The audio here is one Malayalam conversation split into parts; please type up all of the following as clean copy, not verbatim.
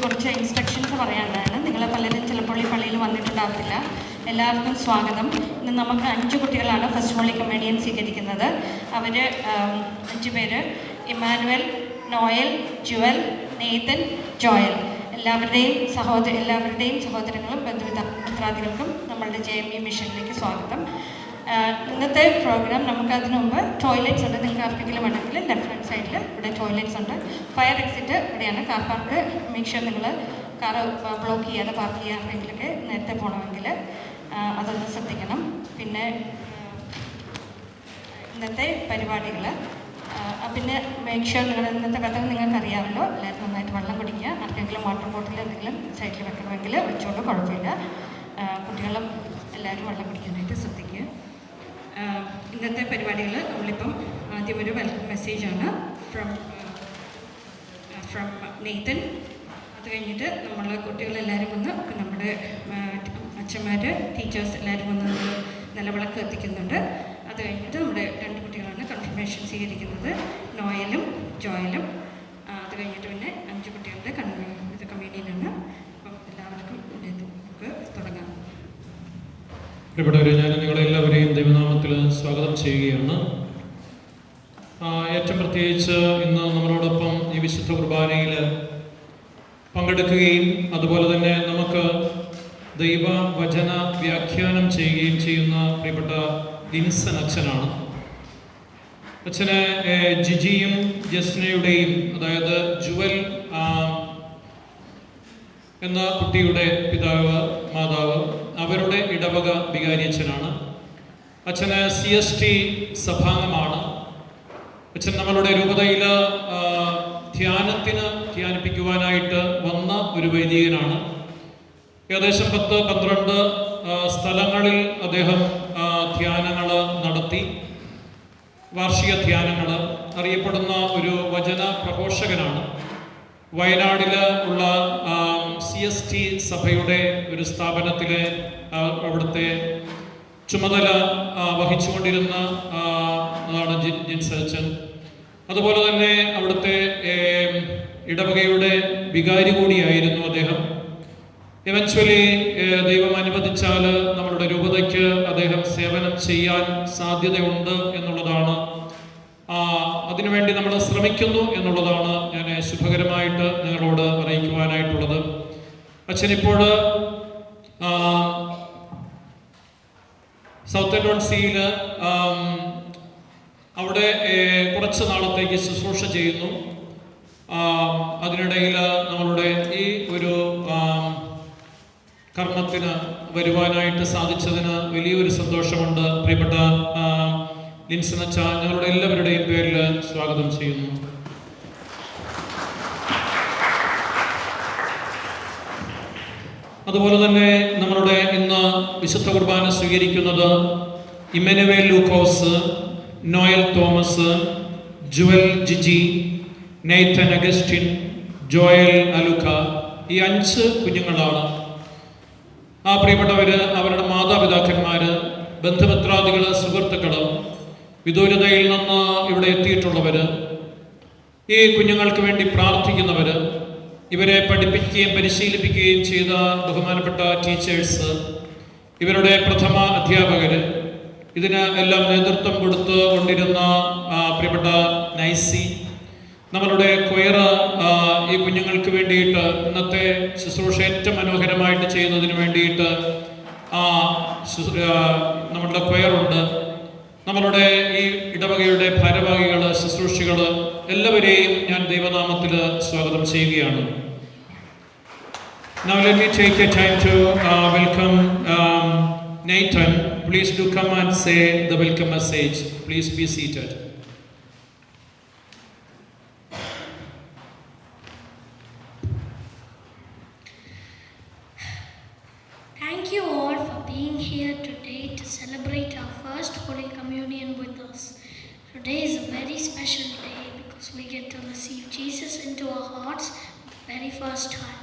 കുറച്ച് ഇൻസ്ട്രക്ഷൻസ് പറയാനുള്ളതാണ്. നിങ്ങൾ പലരും ചിലപ്പോൾ ഈ പള്ളിയിൽ വന്നിട്ടുണ്ടാവില്ല. എല്ലാവർക്കും സ്വാഗതം. ഇന്ന് നമുക്ക് 5 കുട്ടികളാണ് ഫസ്റ്റ് ഹോളി കമ്മ്യൂണിയൻ സ്വീകരിക്കുന്നത്. അവർ 5 പേര്: Emmanuel, Noel, Jual, Nathan, Joel. എല്ലാവരുടെയും സഹോദരങ്ങളും ബന്ധുമിത്രാദികൾക്കും നമ്മളുടെ JME മിഷനിലേക്ക് സ്വാഗതം. ഇന്നത്തെ പ്രോഗ്രാം നമുക്ക് അതിനു മുമ്പ് ടോയ്ലറ്റ്സ് ഉണ്ട്. നിങ്ങൾക്ക് ആർക്കെങ്കിലും വേണമെങ്കിൽ ലെഫ്റ്റ് ഹാൻഡ് സൈഡിൽ ഇവിടെ ടോയ്ലറ്റ്സ് ഉണ്ട്. ഫയർ എക്സിറ്റ് ഇവിടെയാണ്. കാർ പാർക്ക് മേക്ക് ഷുവർ നിങ്ങൾ കാറ് ബ്ലോക്ക് ചെയ്യാതെ പാർക്ക് ചെയ്യാമെങ്കിലൊക്കെ നേരത്തെ പോകണമെങ്കിൽ അതൊന്ന് ശ്രദ്ധിക്കണം. പിന്നെ ഇന്നത്തെ പരിപാടികൾ പിന്നെ മേക്ക് ഷുവർ നിങ്ങൾ ഇന്നത്തെ കഥ നിങ്ങൾക്കറിയാമല്ലോ. എല്ലാവരും നന്നായിട്ട് വെള്ളം കുടിക്കുക. ആർക്കെങ്കിലും വാട്ടർ ബോട്ടിൽ എന്തെങ്കിലും സൈഡിൽ വെക്കണമെങ്കിൽ വെച്ചുകൊണ്ട് കുഴപ്പമില്ല. കുട്ടികളും എല്ലാവരും വെള്ളം കുടിക്കാനായിട്ട് ശ്രദ്ധിക്കുക. ഇന്നത്തെ പരിപാടികൾ നമ്മളിപ്പം ആദ്യം ഒരു വെൽക്കം മെസ്സേജാണ് ഫ്രം നെയ്തൻ. അത് കഴിഞ്ഞിട്ട് നമ്മൾ കുട്ടികളെല്ലാവരും വന്ന് നമ്മുടെ അച്ഛന്മാർ, ടീച്ചേഴ്സ് എല്ലാവരും വന്ന് നിലവിളക്ക് എത്തിക്കുന്നുണ്ട്. അത് കഴിഞ്ഞിട്ട് നമ്മുടെ 2 കുട്ടികളാണ് കൺഫർമേഷൻ സ്വീകരിക്കുന്നത്, നോയലും ജോയലും. അത് കഴിഞ്ഞിട്ട് പിന്നെ 5 കുട്ടികളുടെ കമ്മ്യൂണിയനാണ്. അപ്പം എല്ലാവർക്കും നമുക്ക് തുടങ്ങാം. പ്രിയപ്പെട്ടവരെ, ഞാൻ നിങ്ങളെല്ലാവരെയും ദൈവനാമത്തിൽ സ്വാഗതം ചെയ്യുകയാണ്. ഏറ്റവും പ്രത്യേകിച്ച് ഇന്ന് നമ്മളോടൊപ്പം ഈ വിശുദ്ധ കുർബാനയിൽ പങ്കെടുക്കുകയും അതുപോലെ തന്നെ നമുക്ക് ദൈവവചന വ്യാഖ്യാനം ചെയ്യുകയും ചെയ്യുന്ന പ്രിയപ്പെട്ട ലിൻസൺ അച്ഛനാണ്. അച്ഛന് ജിജിയും ജസ്നയുടെയും, അതായത് ജുവൽ എന്ന കുട്ടിയുടെ പിതാവ്, മാതാവ്, അവരുടെ ഇടവക വികാരി അച്ഛനാണ്. അച്ഛന് CST സഭാംഗമാണ്. അച്ഛൻ നമ്മളുടെ രൂപതയിൽ ധ്യാനിപ്പിക്കുവാനായിട്ട് വന്ന ഒരു വൈദികനാണ്. ഏകദേശം 10-12 സ്ഥലങ്ങളിൽ അദ്ദേഹം ധ്യാനങ്ങൾ നടത്തി. വാർഷിക ധ്യാനങ്ങൾ. അറിയപ്പെടുന്ന ഒരു വചന പ്രഘോഷകനാണ്. വയനാടിൽ ഉള്ള CST സഭയുടെ ഒരു സ്ഥാപനത്തിലെ അവിടുത്തെ ചുമതല വഹിച്ചുകൊണ്ടിരുന്ന അതാണ് ജിൻസച്ചൻ. അതുപോലെ തന്നെ അവിടുത്തെ ഇടവകയുടെ വികാരി കൂടിയായിരുന്നു അദ്ദേഹം. ഇവൻച്വലി ദൈവം അനുവദിച്ചാൽ നമ്മളുടെ രൂപതയ്ക്ക് അദ്ദേഹം സേവനം ചെയ്യാൻ സാധ്യതയുണ്ട് എന്നുള്ളതാണ്. അതിനുവേണ്ടി നമ്മൾ ശ്രമിക്കുന്നു എന്നുള്ളതാണ് ഞാൻ ശുഭകരമായിട്ട് നിങ്ങളോട് അറിയിക്കുവാനായിട്ടുള്ളത്. അച്ഛനിപ്പോൾ സൗത്ത് ടോൺസിയിൽ അവിടെ കുറച്ച് നാളത്തേക്ക് ശുശ്രൂഷ ചെയ്യുന്നു. അതിനിടയിൽ നമ്മളുടെ ഈ ഒരു കർമ്മത്തിന് വരുവാനായിട്ട് സാധിച്ചതിന് വലിയൊരു സന്തോഷമുണ്ട്. പ്രിയപ്പെട്ട ലിൻസൺ അച്ഛ, ഞങ്ങളുടെ എല്ലാവരുടെയും പേരിൽ സ്വാഗതം ചെയ്യുന്നു. അതുപോലെ തന്നെ നമ്മളുടെ ഇന്ന് വിശുദ്ധ കുർബാന സ്വീകരിക്കുന്നത് ഇമ്മാനുവേൽ ലൂക്കോസ്, നോയൽ തോമസ്, ജുവൽ ജിജി, നെയ്തൻ അഗസ്റ്റിൻ, ജോയൽ അലുക്ക. ഈ 5 കുഞ്ഞുങ്ങളാണ്. പ്രിയപ്പെട്ടവർ, അവരുടെ മാതാപിതാക്കന്മാർ, ബന്ധുമിത്രാദികൾ, സുഹൃത്തുക്കൾ, വിദൂരതയിൽ നിന്ന് ഇവിടെ എത്തിയിട്ടുള്ളവർ, ഈ കുഞ്ഞുങ്ങൾക്ക് വേണ്ടി പ്രാർത്ഥിക്കുന്നവർ, ഇവരെ പഠിപ്പിക്കുകയും പരിശീലിപ്പിക്കുകയും ചെയ്ത ബഹുമാനപ്പെട്ട ടീച്ചേഴ്സ്, ഇവരുടെ പ്രഥമ അധ്യാപകർ, ഇതിന് എല്ലാം നേതൃത്വം കൊടുത്തു കൊണ്ടിരുന്ന പ്രിയപ്പെട്ട നൈസി, നമ്മളുടെ കൊയർ ഈ കുഞ്ഞുങ്ങൾക്ക് വേണ്ടിയിട്ട് ഇന്നത്തെ ശുശ്രൂഷ ഏറ്റവും മനോഹരമായിട്ട് ചെയ്യുന്നതിന് വേണ്ടിയിട്ട് നമ്മളുടെ കൊയറുണ്ട്. നമ്മളുടെ ഈ ഇടവകയുടെ ഭാരവാഹികൾ, ശുശ്രൂഷികൾ, എല്ലാവരെയും ഞാൻ ദൈവനാമത്തിൽ സ്വാഗതം ചെയ്യുകയാണ്. Now let me take a time to welcome Nathan. Please do come and say the welcome message. Please be seated. Thank you all for being here today to celebrate our first Holy Communion with us. Today is a very special day because we get to receive Jesus into our hearts for the very first time.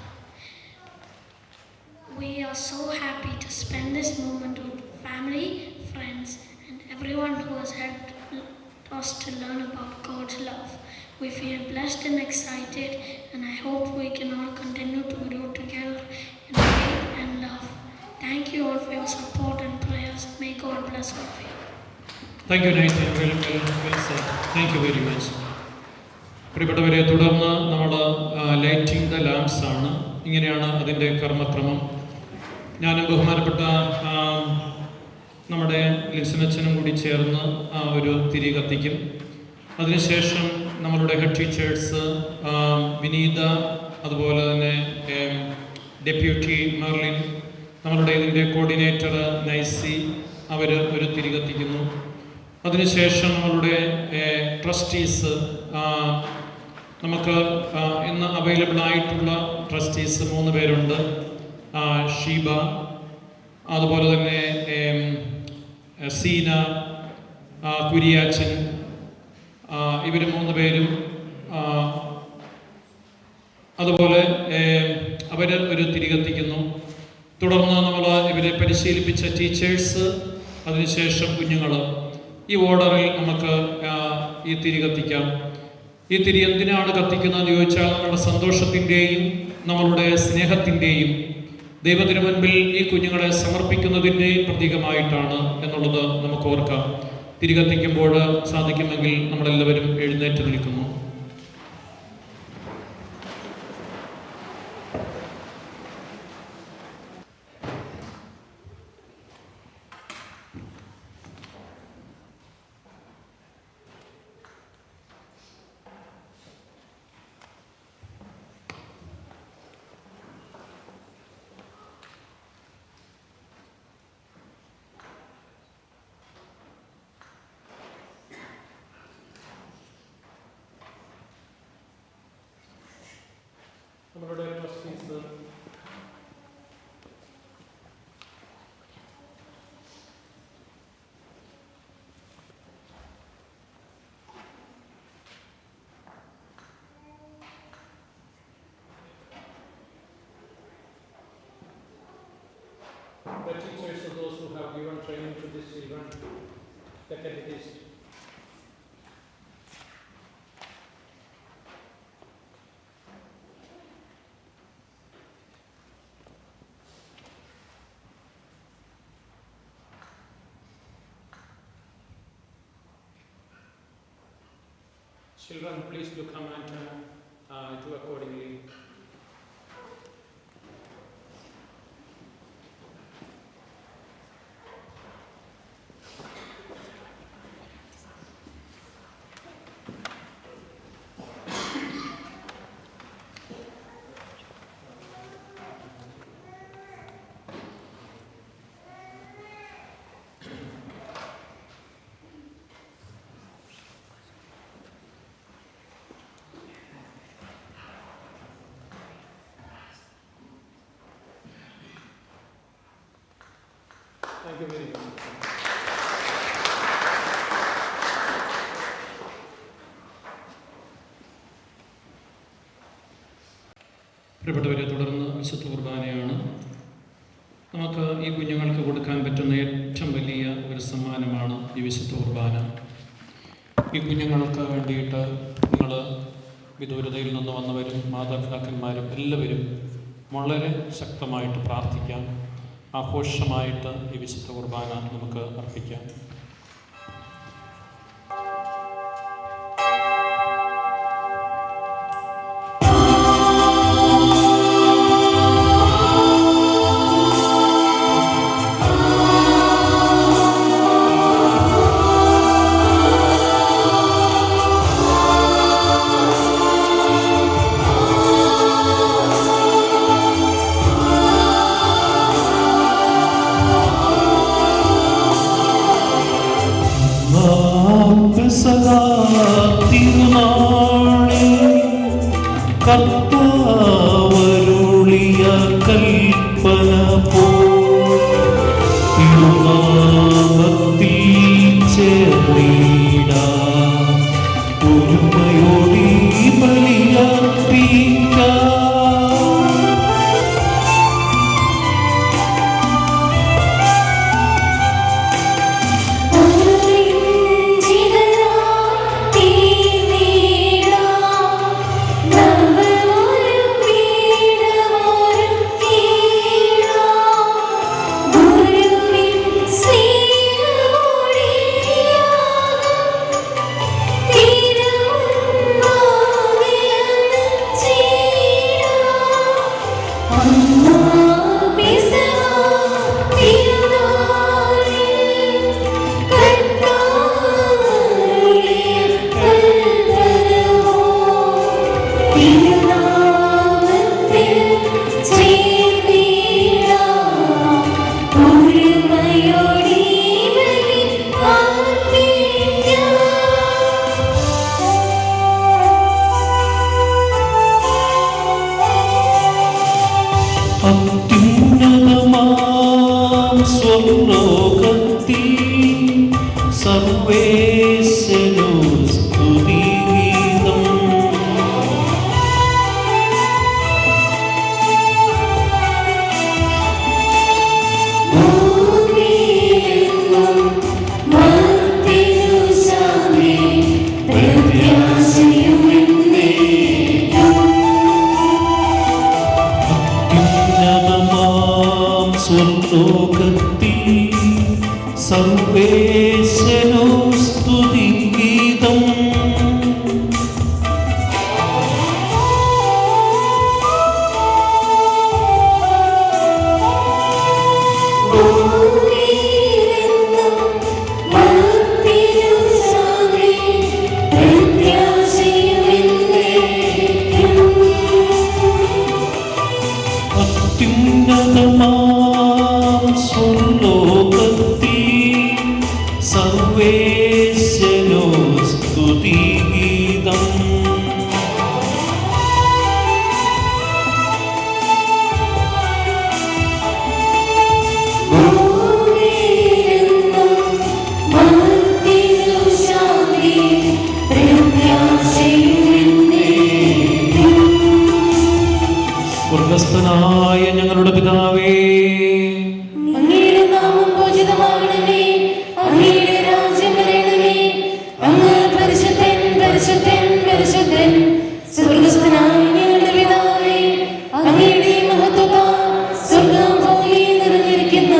We are so happy to spend this moment with family, friends, and everyone who has helped us to learn about God's love. We feel blessed and excited, and I hope we can all continue to grow together in faith and love. Thank you all for your support and prayers. May God bless all of you. Thank you, Nathan. Well said. Thank you very much. പ്രിയപ്പെട്ടവരെ, തുടർന്ന് നമ്മൾ ലൈറ്റിംഗ് ദ ലാംപ്സ് ആണ്. ഇങ്ങനെയാണ് അതിൻ്റെ കർമ്മക്രമം. ഞാനും ബഹുമാനപ്പെട്ട നമ്മുടെ ലിൻസനച്ചനും കൂടി ചേർന്ന് ഒരു തിരി കത്തിക്കും. അതിനുശേഷം നമ്മളുടെ ഹെഡ് ടീച്ചേഴ്സ് വിനീത, അതുപോലെ തന്നെ ഡെപ്യൂട്ടി മെർലിൻ, നമ്മളുടെ ഇതിൻ്റെ കോർഡിനേറ്റർ നൈസി, അവർ ഒരു തിരി കത്തിക്കുന്നു. അതിനുശേഷം നമ്മളുടെ ട്രസ്റ്റീസ്, നമുക്ക് ഇന്ന് അവൈലബിൾ ആയിട്ടുള്ള ട്രസ്റ്റീസ് 3 പേരുണ്ട്. ഷീബ, അതുപോലെ തന്നെ സീന, കുരിയാച്ചൻ, ഇവർ 3 പേരും. അതുപോലെ അവർ ഒരു തിരി കത്തിക്കുന്നു. തുടർന്ന് നമ്മൾ ഇവരെ പരിശീലിപ്പിച്ച ടീച്ചേഴ്സ്, അതിനുശേഷം കുഞ്ഞുങ്ങൾ. ഈ ഓർഡറിൽ നമുക്ക് ഈ തിരി കത്തിക്കാം. ഈ തിരി എന്തിനാണ് കത്തിക്കുന്നതെന്ന് ചോദിച്ചാൽ, നമ്മുടെ സന്തോഷത്തിൻ്റെയും നമ്മളുടെ സ്നേഹത്തിൻ്റെയും ദൈവത്തിന് മുൻപിൽ ഈ കുഞ്ഞുങ്ങളെ സമർപ്പിക്കുന്നതിൻ്റെയും പ്രതീകമായിട്ടാണ് എന്നുള്ളത് നമുക്ക് ഓർക്കാം. തിരി കത്തിക്കുമ്പോൾ സാധിക്കുമെങ്കിൽ നമ്മളെല്ലാവരും എഴുന്നേറ്റ് നിൽക്കുന്നു. നമ്മളുടെ trustees the teachers of those who have given training to this event, the catechist. Children, please do come and do accordingly. Thank you very much. പ്രിയപ്പെട്ടവരെ, തുടർന്ന് വിശുദ്ധ കുർബാനയാണ്. നമുക്ക് ഈ കുഞ്ഞുങ്ങൾക്ക് കൊടുക്കാൻ പറ്റുന്ന ഏറ്റവും വലിയ ഒരു സമ്മാനമാണ് ഈ വിശുദ്ധ കുർബാന. ഈ കുഞ്ഞുങ്ങൾക്ക് വേണ്ടിയിട്ട് നിങ്ങൾ വിദൂരതയിൽ നിന്ന് വന്നവരും മാതാപിതാക്കന്മാരും എല്ലാവരും വളരെ ശക്തമായിട്ട് പ്രാർത്ഥിക്കാം. ആഘോഷമായിട്ട് ഈ വിശുദ്ധ കുർബാന നമുക്ക് അർപ്പിക്കാം. കർത്താവരുളിയ കൽപ്പന പോരുനാമത്തിൽ ചേർന്നിടാം, ഒരുമയോടി ബലിയർപ്പിക്കാം. ിയ സർവേശ്വരോ സ്തുതിഗീതം. അത്യുന്നതമാം സ്വർലോകത്തിൽ സർവേശ്വരോ സ്തുതിഗീതം. അത്യുന്നതമാം സ്വർലോകത്തിൽ സർവേശ്വരോ സ്തുതിഗീതം. സ്വർഗ്ഗസ്ഥനായ ഞങ്ങളുടെ പിതാവേ, അങ്ങയുടെ നാമം പൂജിതമാകണമേ. അങ്ങയുടെ രാജ്യം വരണമേ. അങ്ങ് പരിശുദ്ധൻ, പരിശുദ്ധൻ, പരിശുദ്ധൻ. സ്വർഗ്ഗസ്ഥനായ ഞങ്ങളുടെ പിതാവേ, അങ്ങയുടെ മഹത്വത്താൽ സ്വർഗ്ഗം ഭൂമി നിറഞ്ഞിരിക്കുന്ന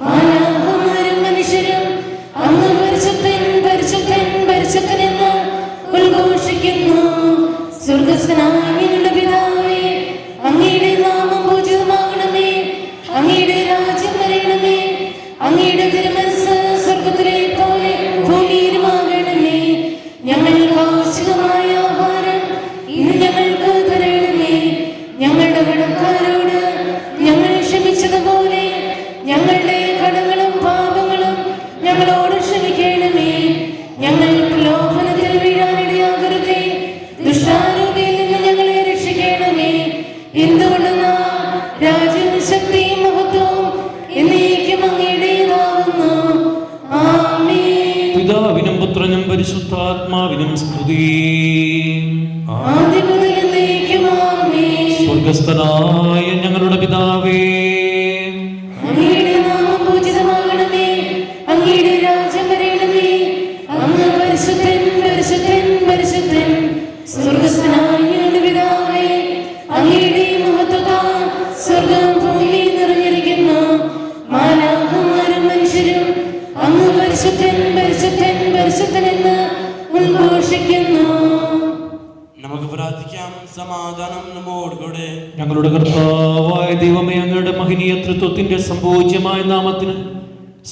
മാലാഖമാരും മനുഷ്യരും അങ്ങ് പരിശുദ്ധൻ, പരിശുദ്ധൻ, പരിശുദ്ധൻ എന്ന് ഉദ്ഘോഷിക്കുന്നു. സ്വർഗ്ഗസ്ഥനായ ഞങ്ങളുടെ പിതാവേ, അങ്ങയുടെ നാമം പൂജിതമാകണമേ. അങ്ങയുടെ രാജ്യം വരണമേ. അങ്ങയുടെ തിരുമനസ്സ് സ്വർഗ്ഗത്തിലെ പോലെ ഭൂമിയിലുമാകണമേ. ഞങ്ങൾക്ക് ആവശ്യമായ ആഹാരം ഇന്ന് ഞങ്ങൾക്ക് തരണമേ. ഞങ്ങളുടെ കടക്കാരോട് ഞങ്ങൾ ക്ഷമിച്ചതുപോലെ ഞങ്ങളുടെ കടങ്ങളും പാപങ്ങളും ഞങ്ങളോട് ക്ഷമിക്കണമേ. ഞങ്ങൾ പ്രലോഭനത്തിൽ വീഴാനിടയാകരുതേ. ദുഷ്ടാരൂപിയിൽ നിന്ന് ഞങ്ങളെ രക്ഷിക്കണമേ. എന്തുകൊണ്ടെന്നാ രാജ്യവും ശക്തിയും മഹത്വവും എന്നേക്കും അങ്ങയുടേതാകുന്നു. ആമേൻ. പിതാവിനും പുത്രനും പരിശുദ്ധാത്മാവിനും സ്തുതി. ആദ്യം മുതൽ എന്നേക്കും ആമേൻ. സ്വർഗ്ഗസ്ഥനായ ഞങ്ങളുടെ പിതാവേ, അങ്ങയുടെ നാമം പൂജിതമാകണമേ. അങ്ങയുടെ രാജ്യം വരണമേ. അങ്ങ് പരിശുദ്ധൻ, പരിശുദ്ധൻ, പരിശുദ്ധൻ. സ്വർഗ്ഗസ്ഥനായ ഞങ്ങളുടെ പിതാവേ, അങ്ങയുടെ മഹത്വത്താൽ സ്വർഗ്ഗം ഭൂമി നിറഞ്ഞിരിക്കുന്നു. മാലാഖമാരും മനുഷ്യരും അങ്ങ് പരിശുദ്ധൻ, പരിശുദ്ധൻ, പരിശുദ്ധൻ എന്ന് ഉദ്ഘോഷിക്കുന്നു. നമുക്ക് പ്രാർത്ഥിക്കാം. സമാധാനം നമ്മോടുകൂടെ. ഞങ്ങളുടെ കർത്താവായ ദൈവമേ, അങ്ങയുടെ മഹനീയ തൃത്വത്തിന്റെ സംപൂജ്യമായ നാമത്തിന്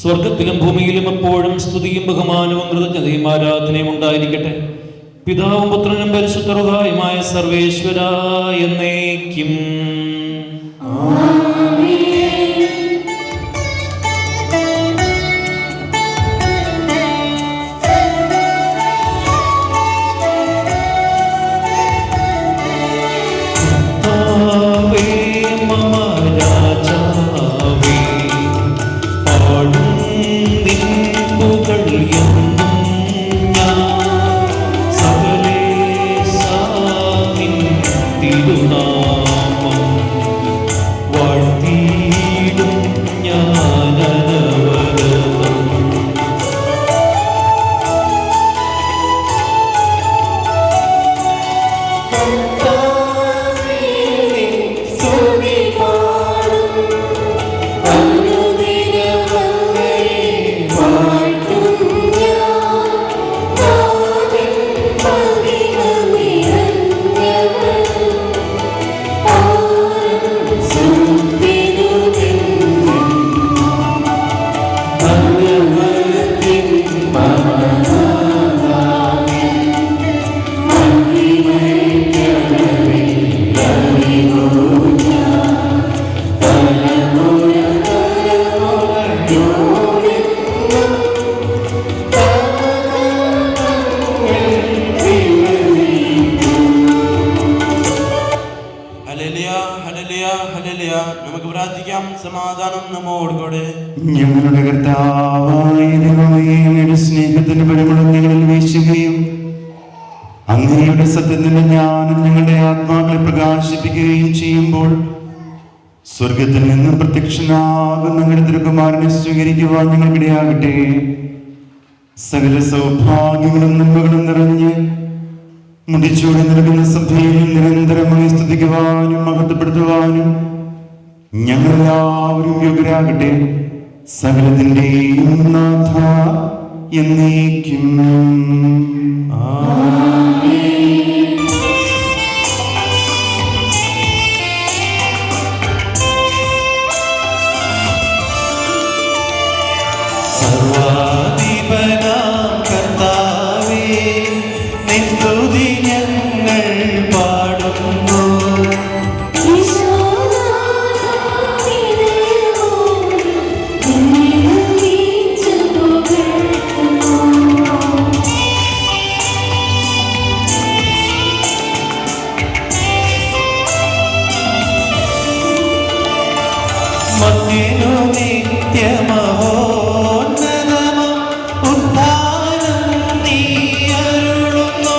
സ്വർഗത്തിലും ഭൂമിയിലും എപ്പോഴും സ്തുതിയും ബഹുമാനവും കൃതജ്ഞതയും ആരാധനയും ഉണ്ടായിരിക്കട്ടെ. പിതാവും പുത്രനും പരിശുദ്ധ റൂഹായുമായ സർവേശ്വര എന്നേക്കും. കർത്താവേ, മമ രാജാവേ, പാടും നിൻ പുകഴ് എന്നും ഞാൻ. സകലേശാ നിൻ തിരുനാമം വാഴ്ത്തും സമാധാനം നമ്മോടുകൂടെ. ഞങ്ങളുടെ കർത്താവായ ദൈവമേ, അങ്ങയുടെ സ്നേഹത്തിന്റെ പരിമളം ഞങ്ങളിൽ വീശുകയും അങ്ങയുടെ സത്യത്തിന്റെ ജ്ഞാനം ഞങ്ങളുടെ ആത്മാക്കളെ പ്രകാശിപ്പിക്കുകയും ചെയ്യുമ്പോൾ സ്വർഗത്തിൽ നിന്നും പ്രത്യക്ഷനാകുന്ന ഞങ്ങളുടെ തിരുക്കുമാരനെ സ്വീകരിക്കുവാൻ ഞങ്ങൾക്കിടയാകട്ടെ. സകല സൗഭാഗ്യങ്ങളും നന്മകളും നിറഞ്ഞ് മുടിച്ചൂടി നൽകുന്ന സഭയിൽ നിരന്തരമായി സ്തുതിക്കുവാനും മഹത്വപ്പെടുത്തുവാനും ഞങ്ങളെല്ലാവരും യോഗ്യരാകട്ടെ. സകലത്തിന്റെയും നാഥ എന്നേക്കും. സർവാധിപനാം കർത്താവേ, നിൻ സ്തുതി ഞങ്ങൾ പാടുന്നു. മധ്യനു നിത്യമഹോന്നതമം ഉദ്ധാനം നീ അരുളുന്നു.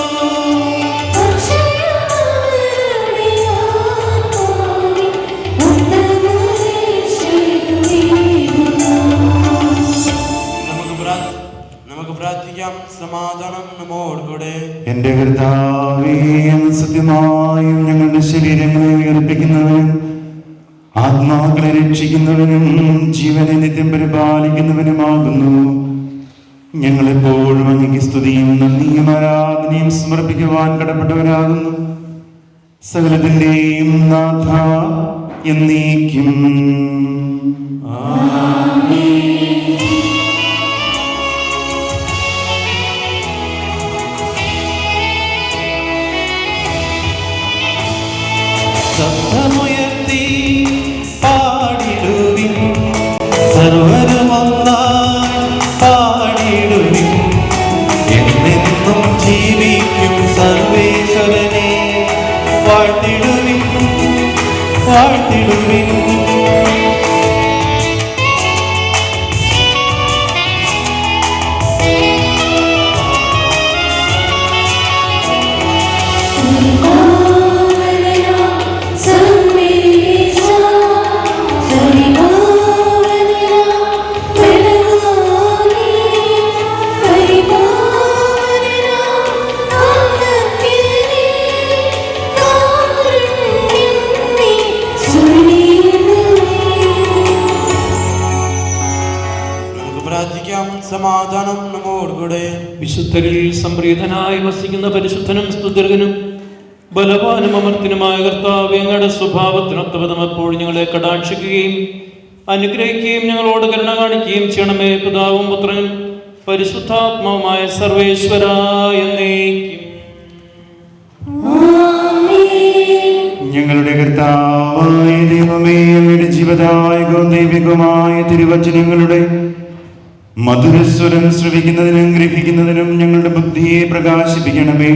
നമുക്ക് പ്രാർത്ഥിക്കാം. സമാധാനം നമ്മോടുകൂടെ. എന്റെ കർത്താവേ, അങ്ങ് സത്യമായും ഞങ്ങളുടെ ശരീരങ്ങളെ ഉയർപ്പിക്കുന്നവനും ആത്മാക്കളെ രക്ഷിക്കുന്നവനും ജീവനെ നിത്യം പരിപാലിക്കുന്നവനുമാകുന്നു. ഞങ്ങളെപ്പോഴും അങ്ങേക്ക് സ്തുതിയും നന്ദിയും ആരാധനയും സമർപ്പിക്കുവാൻ കടപ്പെട്ടവരാകുന്നു. സകലത്തിന്റെയും നാഥ എന്നേക്കും. ശബ്ദമുയർത്തി പാടിടുവിൻ, സർവരുമൊന്നായി പാടിടുവിൻ. എന്നെന്നും ജീവിക്കും സർവേശ്വരനെ വാഴ്ത്തിടുവിൻ, വാഴ്ത്തിടുവിൻ. സമാധാനം നമ്മോടുകൂടെ. വിശുദ്ധരിൽ സംപ്രീതനായി വസിക്കുന്ന പരിശുദ്ധനും സ്തുത്യർഹനും ബലവാനും അമർത്തിനുമായ കർത്താവേ, അങ്ങയുടെ സ്വഭാവത്തിനൊത്തവിധം എപ്പോഴും ഞങ്ങളെ കടാക്ഷിക്കുകയും അനുഗ്രഹിക്കുകയും ഞങ്ങളോട് കരുണ കാണിക്കുകയും ചെയ്യണമേ. പിതാവും പുത്രനും പരിശുദ്ധാത്മാവുമായ സർവേശ്വര എന്നേക്കും. ഞങ്ങളുടെ കർത്താവായ ദൈവമേ, അങ്ങയുടെ ജീവദായകവും ദൈവികവുമായ തിരുവചനങ്ങളുടെ മധുരസ്വരം ശ്രവിക്കുന്നതിനും ഗ്രഹിക്കുന്നതിനും ഞങ്ങളുടെ ബുദ്ധിയെ പ്രകാശിപ്പിക്കണമേ.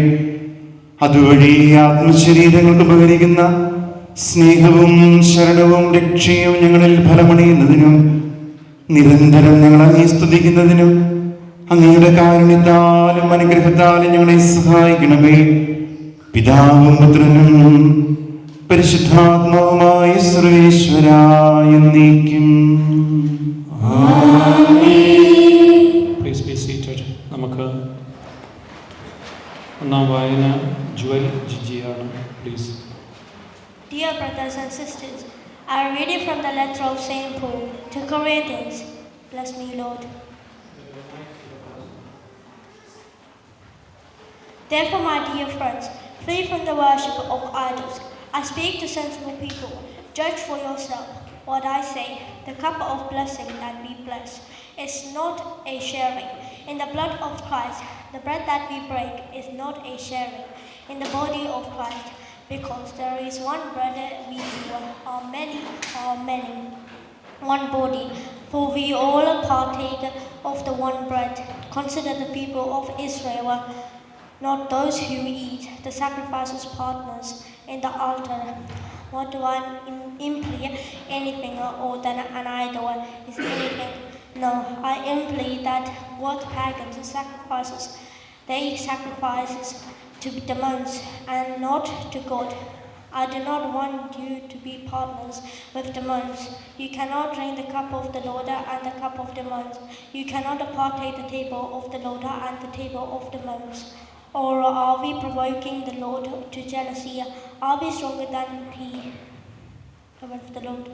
അതുവഴി ആത്മശരീരങ്ങൾക്ക് ഉപകരിക്കുന്ന സ്നേഹവും ശരണവും രക്ഷയും ഞങ്ങളിൽ ഫലമണിയുന്നതിനും നിരന്തരം ഞങ്ങൾ അങ്ങേ സ്തുതിക്കുന്നതിനും അങ്ങയുടെ കാരുണ്യത്താലും അനുഗ്രഹത്താലും ഞങ്ങളെ സഹായിക്കണമേ. പിതാവും പുത്രനും പരിശുദ്ധാത്മാവുമായ സർവേശ്വരായ എന്നേക്കും. Please be seated. നമുക്ക് ഒന്നാം വായന ജുവൽ ജിജിയാണ്. Please. Dear brothers and sisters, I am reading from the letter of St. Paul to Corinthians. Bless me, Lord. Therefore, my dear friends, flee from the worship of idols. I speak to sensible people. Judge for yourself what I say. The cup of blessing that we bless is not a sharing in the blood of Christ. The bread that we break is not a sharing in the body of Christ. Because there is one bread, we are many, one body, for we all partake of the one bread. Consider the people of Israel, not those who eat the sacrifices partners in the altar. What one imply anything or that an idol is anything. No, I imply that what pagans sacrifices, they sacrifices to demons and not to God. I do not want you to be partners with demons. You cannot drink the cup of the Lord and the cup of demons. You cannot partake the table of the Lord and the table of demons. Or are we provoking the Lord to jealousy? Are we stronger than He? The word of the Lord.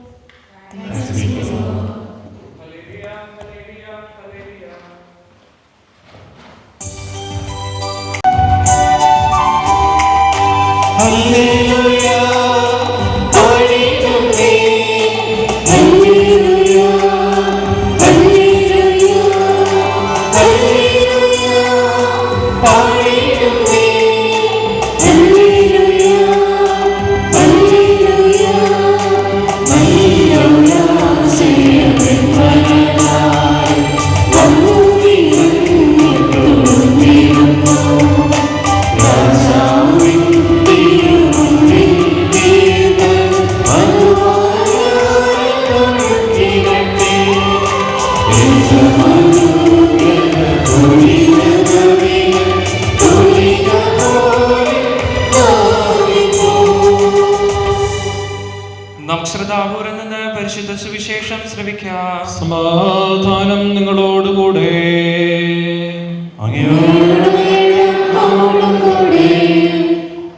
പരിശുദ്ധ സുവിശേഷം ശ്രവിക്കാം. സമാധാനം നിങ്ങളോടുകൂടെ.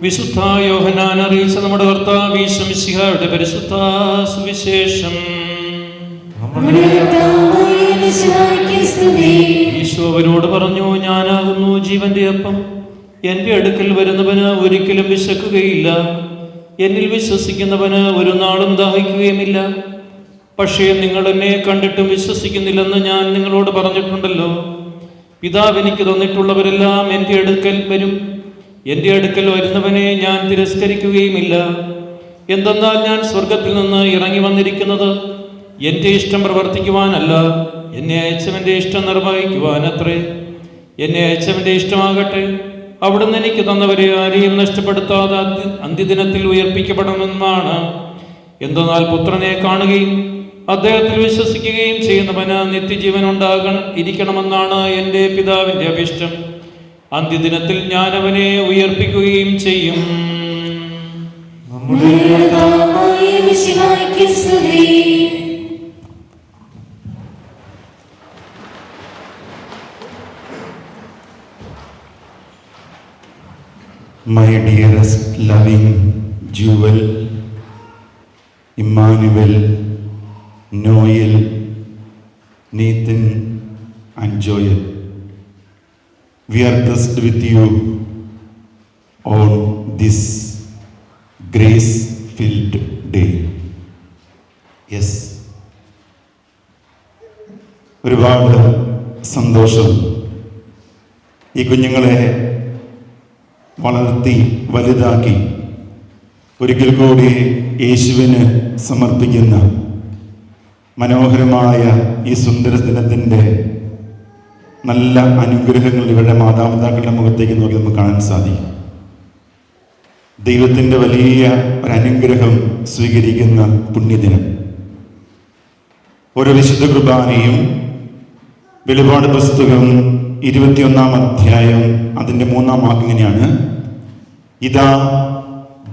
വിശുദ്ധ യോഹന്നാൻ അറിയിച്ച നമ്മുടെ കർത്താവ് ഈശോ മിശിഹായുടെ പരിശുദ്ധ സുവിശേഷം. ഈശോ അവരോട് പറഞ്ഞു, ഞാനാകുന്നു ജീവന്റെ അപ്പം. എൻ്റെ അടുക്കൽ വരുന്നവന് ഒരിക്കലും വിശക്കുകയില്ല. എന്നിൽ വിശ്വസിക്കുന്നവന് ഒരു നാളും ദാഹിക്കുകയുമില്ല. പക്ഷേ നിങ്ങൾ എന്നെ കണ്ടിട്ടും വിശ്വസിക്കുന്നില്ലെന്ന് ഞാൻ നിങ്ങളോട് പറഞ്ഞിട്ടുണ്ടല്ലോ. പിതാവ് എനിക്ക് തന്നിട്ടുള്ളവരെല്ലാം എൻ്റെ അടുക്കൽ വരും. എൻ്റെ അടുക്കൽ വരുന്നവനെ ഞാൻ തിരസ്കരിക്കുകയുമില്ല. എന്തെന്നാൽ ഞാൻ സ്വർഗത്തിൽ നിന്ന് ഇറങ്ങി വന്നിരിക്കുന്നത് എൻ്റെ ഇഷ്ടം പ്രവർത്തിക്കുവാനല്ല, എന്നെ അയച്ചവൻ്റെ ഇഷ്ടം നിർവഹിക്കുവാനത്രേ. എന്നെ അയച്ചവൻ്റെ ഇഷ്ടമാകട്ടെ. അവിടുന്ന് എനിക്ക് തന്നവരെ ആരെയും നഷ്ടപ്പെടുത്താതെ അന്ത്യദിനത്തിൽ ഉയർപ്പിക്കപ്പെടണമെന്നാണ്. എന്തെന്നാൽ പുത്രനെ കാണുകയും അദ്ദേഹത്തിൽ വിശ്വസിക്കുകയും ചെയ്യുന്നവന് നിത്യജീവൻ ഇരിക്കണമെന്നാണ് എൻ്റെ പിതാവിൻ്റെ അഭിഷ്ടം. അന്ത്യദിനത്തിൽ ഞാൻ അവനെ ഉയർപ്പിക്കുകയും ചെയ്യും. My dearest loving Jewel, Emmanuel, Noel, Nathan and Joel, we are blessed with you on this grace-filled day. Yes. ഒരുപാട് സന്തോഷം. ഈ കുഞ്ഞുങ്ങളെ വളർത്തി വലുതാക്കി ഒരിക്കൽ കൂടി യേശുവിന് സമർപ്പിക്കുന്ന മനോഹരമായ ഈ സുന്ദര ദിനത്തിൻ്റെ നല്ല അനുഗ്രഹങ്ങൾ ഇവരുടെ മാതാപിതാക്കളുടെ മുഖത്തേക്ക് നോക്കി നമുക്ക് കാണാൻ സാധിക്കും. ദൈവത്തിൻ്റെ വലിയ ഒരനുഗ്രഹം സ്വീകരിക്കുന്ന പുണ്യദിനം. ഓരോ വിശുദ്ധ കുർബാനയും വെളിപാട് പുസ്തകം 21-ാം അധ്യായം അതിൻ്റെ 3-ാം വാക്യം ഇങ്ങനെയാണ്: ഇതാ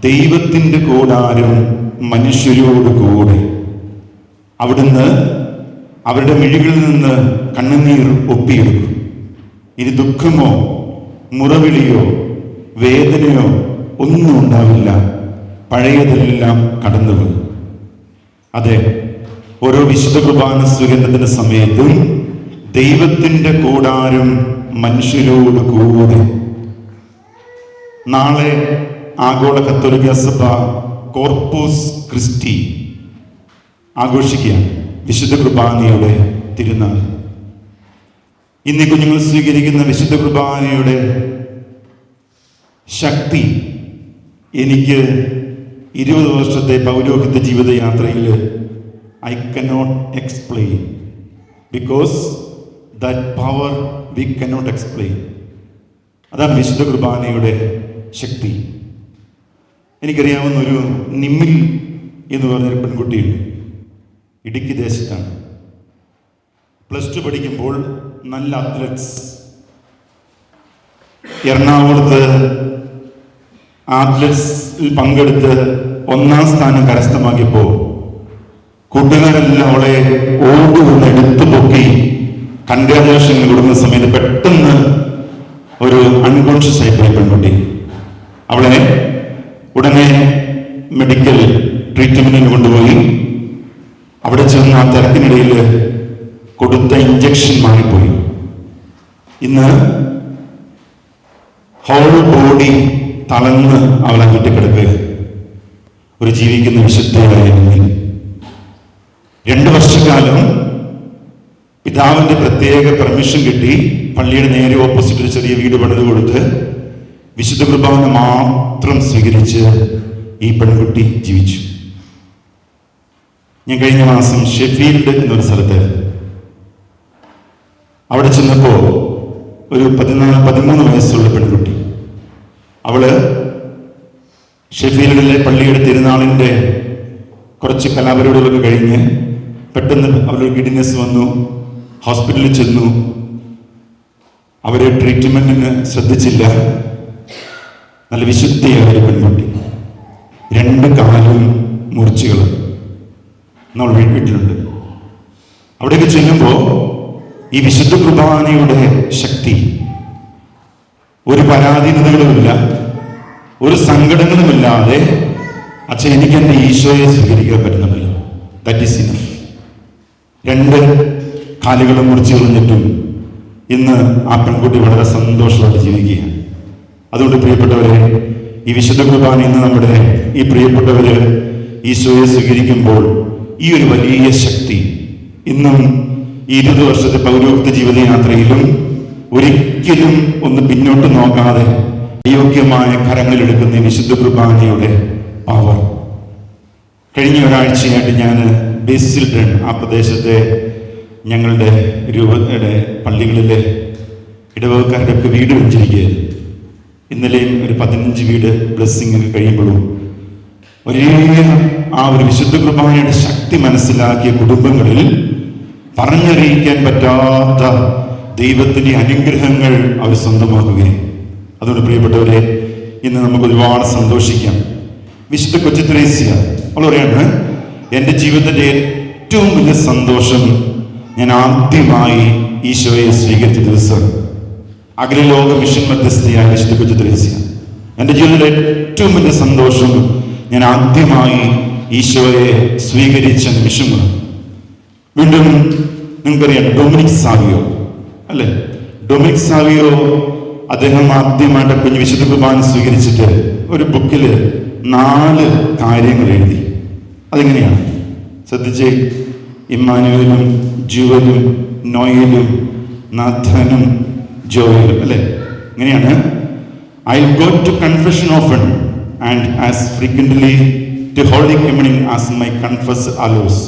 ദൈവത്തിൻ്റെ കൂടാരം മനുഷ്യരോട് കൂടെ, അവിടുന്ന് അവരുടെ മിഴികളിൽ നിന്ന് കണ്ണുനീർ ഒപ്പിയെടുക്കും. ഇനി ദുഃഖമോ മുറവിളിയോ വേദനയോ ഒന്നും ഉണ്ടാവില്ല, പഴയതെല്ലാം കടന്നുപോയി. അതെ, ഓരോ വിശുദ്ധ കുർബാന സ്വീകരണത്തിന്റെ സമയത്തും ദൈവത്തിൻ്റെ കൂടാരം മനുഷ്യരോട് കൂടെ. നാളെ ആഗോള കത്തോലിക്ക സഭ കോർപ്പൂസ് ക്രിസ്റ്റി ആഘോഷിക്കുകയാണ്, വിശുദ്ധ കുർബാനയുടെ തിരുനാൾ. ഇന്ന് കുഞ്ഞുങ്ങൾ സ്വീകരിക്കുന്ന വിശുദ്ധ കുർബാനയുടെ ശക്തി എനിക്ക് 20 വർഷത്തെ പൗരോഹിത്യ ജീവിതയാത്രയിൽ I cannot explain, because that power we cannot explain. അതാണ് വിശുദ്ധ കുർബാനയുടെ ശക്തി. എനിക്കറിയാവുന്ന ഒരു നിമ്മിൽ എന്ന് പറഞ്ഞൊരു പെൺകുട്ടിയുണ്ട്. ഇടുക്കി ദേശത്താണ്. +2 പഠിക്കുമ്പോൾ നല്ല അത്ലറ്റ്സ്. എറണാകുളത്ത് അത്ലറ്റ്സിൽ പങ്കെടുത്ത് 1ാം സ്ഥാനം കരസ്ഥമാക്കിയപ്പോൾ കൂട്ടുകാരെല്ലാം അവളെ ഓടുകൊണ്ട് എടുത്തു പൊക്കി കൺഗ്രാജുലേഷൻ കൊടുക്കുന്ന സമയത്ത് പെട്ടെന്ന് ഒരു അൺകോൺഷ്യസ് ആയിപ്പോയി പെൺകുട്ടി. അവളെ ഉടനെ മെഡിക്കൽ ട്രീറ്റ്മെന്റിന് കൊണ്ടുപോയി. അവിടെ ചെന്ന് ആ തിരക്കിനിടയിൽ കൊടുത്ത ഇഞ്ചക്ഷൻ മാറിപ്പോയി. ഇന്ന് ഹോൾ ബോഡി തളർന്ന് അവൾ അങ്ങോട്ട് കിടക്കുക. ഒരു ജീവിക്കുന്ന വിശുദ്ധയായ 2 വർഷക്കാലം പിതാവിന്റെ പ്രത്യേക പെർമിഷൻ കിട്ടി പള്ളിയുടെ നേരെ ഓപ്പോസിറ്റ് ഒരു ചെറിയ വീട് പണിത് കൊടുത്ത് വിശുദ്ധ കുർബാന മാത്രം സ്വീകരിച്ച് ഈ പെൺകുട്ടി ജീവിച്ചു. ഞാൻ കഴിഞ്ഞ മാസം ഷെഫീൽഡ് എന്നൊരു സ്ഥലത്തായിരുന്നു. അവിടെ ചെന്നപ്പോൾ ഒരു 13 വയസ്സുള്ള പെൺകുട്ടി. അവള് ഷെഫീൽഡിലെ പള്ളിയുടെ തിരുനാളിൻ്റെ കുറച്ച് കലാപരിപാടികളൊക്കെ കഴിഞ്ഞ് പെട്ടെന്ന് അവരൊരു ഗിഡിനെസ് വന്നു. ഹോസ്പിറ്റലിൽ ചെന്നു. അവരെ ട്രീറ്റ്മെന്റിന് ശ്രദ്ധിച്ചില്ല. നല്ല വിശുദ്ധിയായ ഒരു പെൺകുട്ടി. 2 കാലും മുറിച്ചുകൾ നമ്മൾ വീട്ടിലുണ്ട്. അവിടേക്ക് ചെല്ലുമ്പോൾ ഈ വിശുദ്ധ കുർബാനയുടെ ശക്തി, ഒരു പരാധീനതകളുമില്ല, ഒരു സങ്കടങ്ങളുമില്ലാതെ അച്ഛൻ എനിക്ക് എൻ്റെ ഈശോയെ സ്വീകരിക്കാൻ പറ്റുന്നുണ്ടല്ലോ. That is enough. 2 കാലുകളും മുറിച്ചു കളഞ്ഞിട്ടും ഇന്ന് ആ പെൺകുട്ടി വളരെ സന്തോഷമായിട്ട് ജീവിക്കുകയാണ്. അതുകൊണ്ട് പ്രിയപ്പെട്ടവരെ, ഈ വിശുദ്ധ കുർബാന ഇന്ന് നമ്മുടെ ഈ പ്രിയപ്പെട്ടവര് ഈശോയെ സ്വീകരിക്കുമ്പോൾ ഈ ഒരു വലിയ ശക്തി ഇന്നും ഈ 20 വർഷത്തെ പൗരോഹിത്യ ജീവിതയാത്രയിലും ഒരിക്കലും ഒന്ന് പിന്നോട്ട് നോക്കാതെ യോഗ്യമായ കരങ്ങളിലെടുക്കുന്ന ഈ വിശുദ്ധ കുർബാനയുടെ പവർ. കഴിഞ്ഞ ഒരാഴ്ചയായിട്ട് ഞാൻ ബേസിൽട്ടൺ, ആ പ്രദേശത്തെ ഞങ്ങളുടെ രൂപയുടെ പള്ളികളിലെ ഇടവകക്കാരുടെ ഒക്കെ വീട് വെച്ചിരിക്കുകയായിരുന്നു. ഇന്നലെയും ഒരു 15 വീട് ബ്ലെസ്സിങ് കഴിയുമ്പോഴും ഒരേ ആ ഒരു വിശുദ്ധ കുർബാനയുടെ ശക്തി മനസ്സിലാക്കിയ കുടുംബങ്ങളിൽ പറഞ്ഞറിയിക്കാൻ പറ്റാത്ത ദൈവത്തിൻ്റെ അനുഗ്രഹങ്ങൾ അവർ സ്വന്തമാക്കുകയും. അതുകൊണ്ട് പ്രിയപ്പെട്ടവരെ, ഇന്ന് നമുക്ക് ഒരുപാട് സന്തോഷിക്കാം. വിശുദ്ധ കൊച്ചു ത്രേസ്യ അവൾ പറയാണ്, എൻ്റെ ജീവിതത്തിൻ്റെ ഏറ്റവും വലിയ സന്തോഷം ഞാൻ ആദ്യമായി ഈശോയെ സ്വീകരിച്ച ദിവസം. അഖിലലോക മിഷൻ മധ്യസ്ഥയായ വിശുദ്ധ കൊച്ചു ത്രേസ്യ. എൻ്റെ ജീവിതത്തിലെ ഏറ്റവും വലിയ സന്തോഷം ഞാൻ ആദ്യമായി ഈശോയെ സ്വീകരിച്ച നിമിഷമാണ്. വീണ്ടും നിങ്ങൾക്കറിയാം ഡൊമിനിക് സാവിയോ അല്ലെ? ഡൊമിനിക് സാവിയോ അദ്ദേഹം ആദ്യമായിട്ട് കുഞ്ഞു വിശുദ്ധ കുർബാന സ്വീകരിച്ചിട്ട് ഒരു ബുക്കിൽ 4 കാര്യങ്ങൾ എഴുതി. അതെങ്ങനെയാണ് ശ്രദ്ധിച്ചേ? ഇമ്മാനുവേലും ജുവലും നോയലും നാഥാനും ജോയലും അല്ലെ? ഇങ്ങനെയാണ്. I go to confession often and as frequently to holy communion as my confessor allows.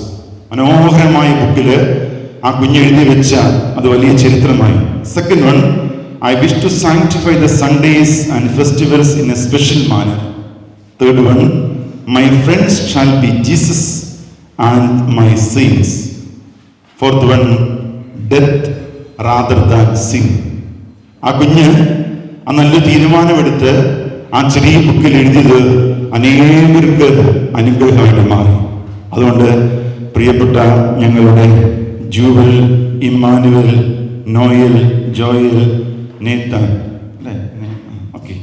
മനോഹരമായ ബുക്കില് ആ കുഞ്ഞെഴുതി വെച്ച അത് വലിയ ചരിത്രമായി. Second one, I wish to sanctify the Sundays and festivals in a special manner. Third one, my friends shall be Jesus and my saints. Fourth one, death rather than sin. ആ കുഞ്ഞ് ആ നല്ല തീരുമാനമെടുത്ത് ആ ചെറിയ ബുക്കിൽ എഴുതിയത് അനേകർക്ക് അനുഗ്രഹമായിട്ട് മാറി. അതുകൊണ്ട് പ്രിയപ്പെട്ട ഞങ്ങളുടെ ജൂവൽ, ഇമ്മാനുവൽ, നോയൽ, ജോയൽ, നേത്താൻ അല്ലേ? ഓക്കെ,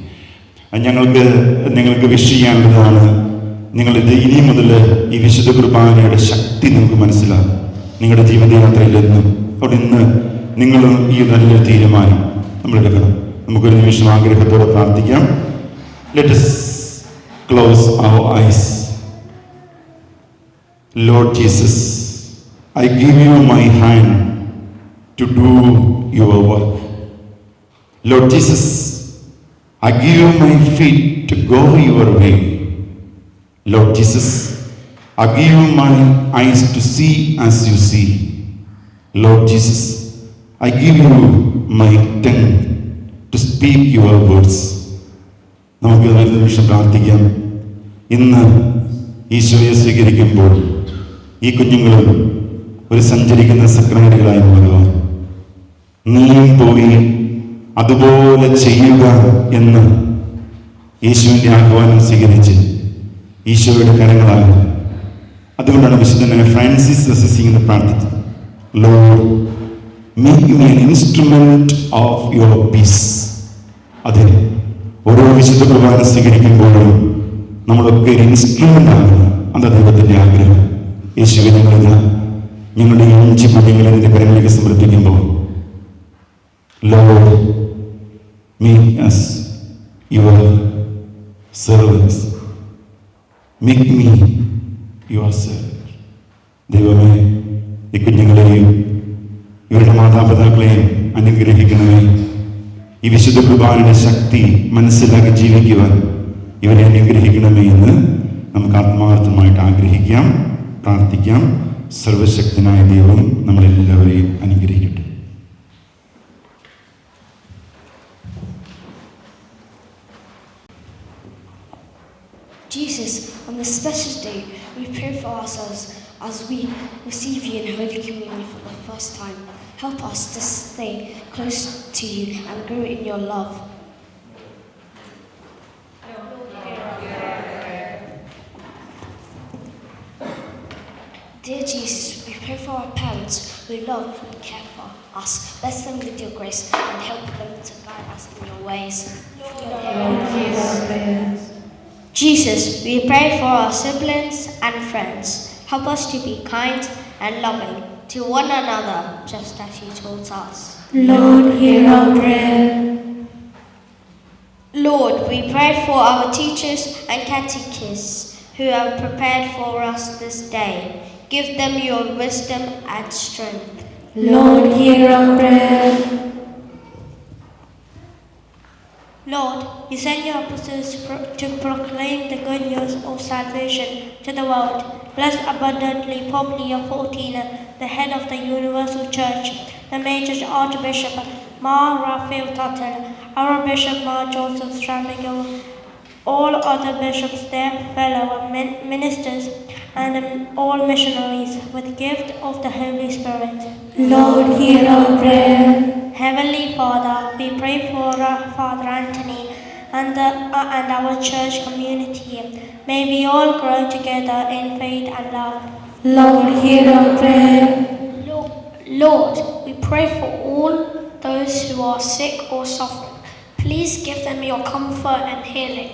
നിങ്ങൾക്ക് വിഷ് ചെയ്യാനുള്ളതാണ്. നിങ്ങളിത് ഇനി മുതൽ ഈ വിശുദ്ധ കുർബാനയുടെ ശക്തി നിങ്ങൾക്ക് മനസ്സിലാകും നിങ്ങളുടെ ജീവിതയാത്രയിൽ എന്നും. അവിടെ ഇന്ന് നിങ്ങളും ഈ നല്ല തീരുമാനം നമ്മളെടുക്കണം. നമുക്കൊരു നിമിഷം ആഗ്രഹത്തോടെ പ്രാർത്ഥിക്കാം. Let us close our eyes. Lord Jesus, I give you my hand to do your work. Lord Jesus, I give you my feet to go your way. Lord Jesus, I give you my eyes to see as you see. Lord Jesus, I give you my tongue to speak your words. നമുക്ക് ഒരു നിമിഷം പ്രാർത്ഥിക്കാം. ഇന്ന് ഈശോയെ സ്വീകരിക്കുമ്പോൾ ഈ കുഞ്ഞുങ്ങളും ഒരു സഞ്ചരിക്കുന്ന സെക്രട്ടറികളായി മാറുവാൻ, നീയും പോയി അതുപോലെ ചെയ്യുക എന്ന് യേശുവിൻ്റെ ആഹ്വാനം സ്വീകരിച്ച് ഈശോയുടെ കരങ്ങളാണ്. അതുകൊണ്ടാണ് വിശുദ്ധനായ ഫ്രാൻസിസ് അസിസി എന്ന് പ്രാർത്ഥിച്ചത്, Lord make me an instrument of your piece. അതെ, ഓരോ വിശുദ്ധ കുർബാന സ്വീകരിക്കുമ്പോഴും നമ്മളൊക്കെ ഒരു ഇൻസ്ട്രുമെന്റ് ആകണം. അതാ ദൈവത്തിന്റെ ആഗ്രഹം. യേശുവെ, ഞങ്ങളുടെ ഈ 5 കുഞ്ഞുങ്ങളെ നിന്റെ കരങ്ങളിലേക്ക് സമർപ്പിക്കുമ്പോൾ, Lord make us your servants, make me your servant. ദൈവമേ, ഈ കുഞ്ഞുങ്ങളെയും ഇവരുടെ മാതാപിതാക്കളെയും അനുഗ്രഹിക്കണമേ. ഈ വിശുദ്ധ കുർബാനയുടെ ശക്തി മനസ്സിലാക്കി ജീവിക്കുവാൻ ഇവരെ അനുഗ്രഹിക്കണമേ എന്ന് നമുക്ക് ആത്മാർത്ഥമായിട്ട് ആഗ്രഹിക്കാം, പ്രാർത്ഥിക്കാം. സർവശക്തനായ ദൈവം നമ്മളെല്ലാവരെയും അനുഗ്രഹിക്കട്ടെ. Jesus, on this special day, we pray for ourselves as we receive you in Holy Communion for the first time. Help us to stay close to you and grow in your love. Dear Jesus, we pray for our parents who love and care for us. Bless them with your grace and help them to guide us in your ways. Jesus, we pray for our siblings and friends. Help us to be kind and loving to one another, just as you taught us. Lord, hear our prayer. Lord, we pray for our teachers and catechists who have prepared for us this day. Give them your wisdom and strength. Lord, hear our prayer. Lord, you send your apostles to proclaim the good news of salvation to the world. Bless abundantly Pope Leo XIV, the head of the Universal Church, the Major Archbishop Mar Raphael Tuttle, our Bishop Mar Joseph Stramigal, all other bishops, their fellow ministers, and all missionaries with gift of the Holy Spirit. Lord, hear our prayer. Heavenly Father, we pray for Father Anthony and our church community. May we all grow together in faith and love. Lord, hear our prayer. Lord, we pray for all those who are sick or suffering. Please give them your comfort and healing.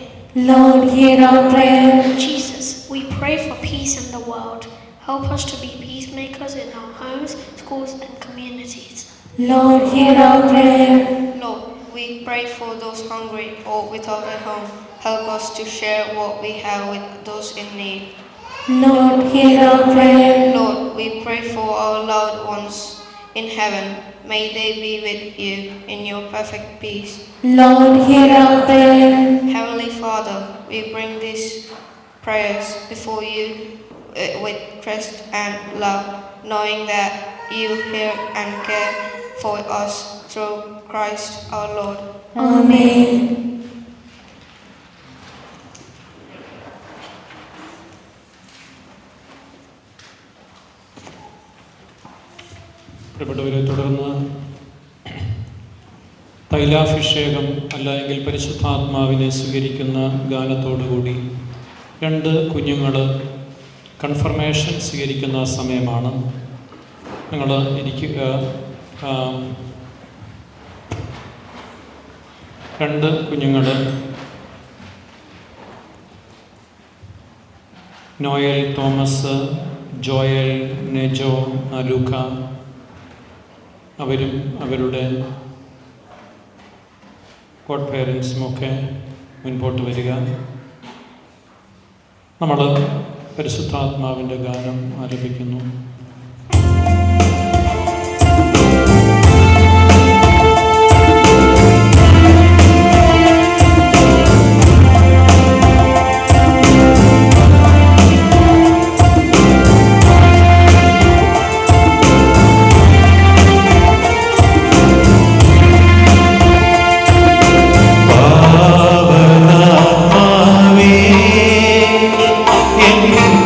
Lord, hear our prayer. Jesus, we pray for peace in the world. Help us to be peacemakers in our homes, schools, and communities. Lord, hear our prayer. Lord, we pray for those hungry or without a home. Help us to share what we have with those in need. Lord, hear our prayer. Lord, we pray for our loved ones in heaven. May they be with you in your perfect peace. Lord, hear our prayer. Heavenly Father, we bring these prayers before you with trust and love, knowing that you hear and care for us through Christ our Lord. Amen. പ്രിയപ്പെട്ടവരെ, തുടർന്ന് തൈലാഭിഷേകം അല്ലെങ്കിൽ പരിശുദ്ധാത്മാവിനെ സ്വീകരിക്കുന്ന ഗാനത്തോടുകൂടി 2 കുഞ്ഞുങ്ങൾ കൺഫർമേഷൻ സ്വീകരിക്കുന്ന സമയമാണ്. നിങ്ങൾ ഇരിക്കുക. 2 കുഞ്ഞുങ്ങൾ നോയൽ തോമസ്, ജോയൽ, നെജോ, അലൂക്ക, അവരും അവരുടെ ഗോഡ് പേരൻസുമൊക്കെ മുൻപോട്ട് വരിക. നമ്മൾ പരിശുദ്ധാത്മാവിൻ്റെ ഗാനം ആലപിക്കുന്നു. പാവനാത്മാവേ, എൻ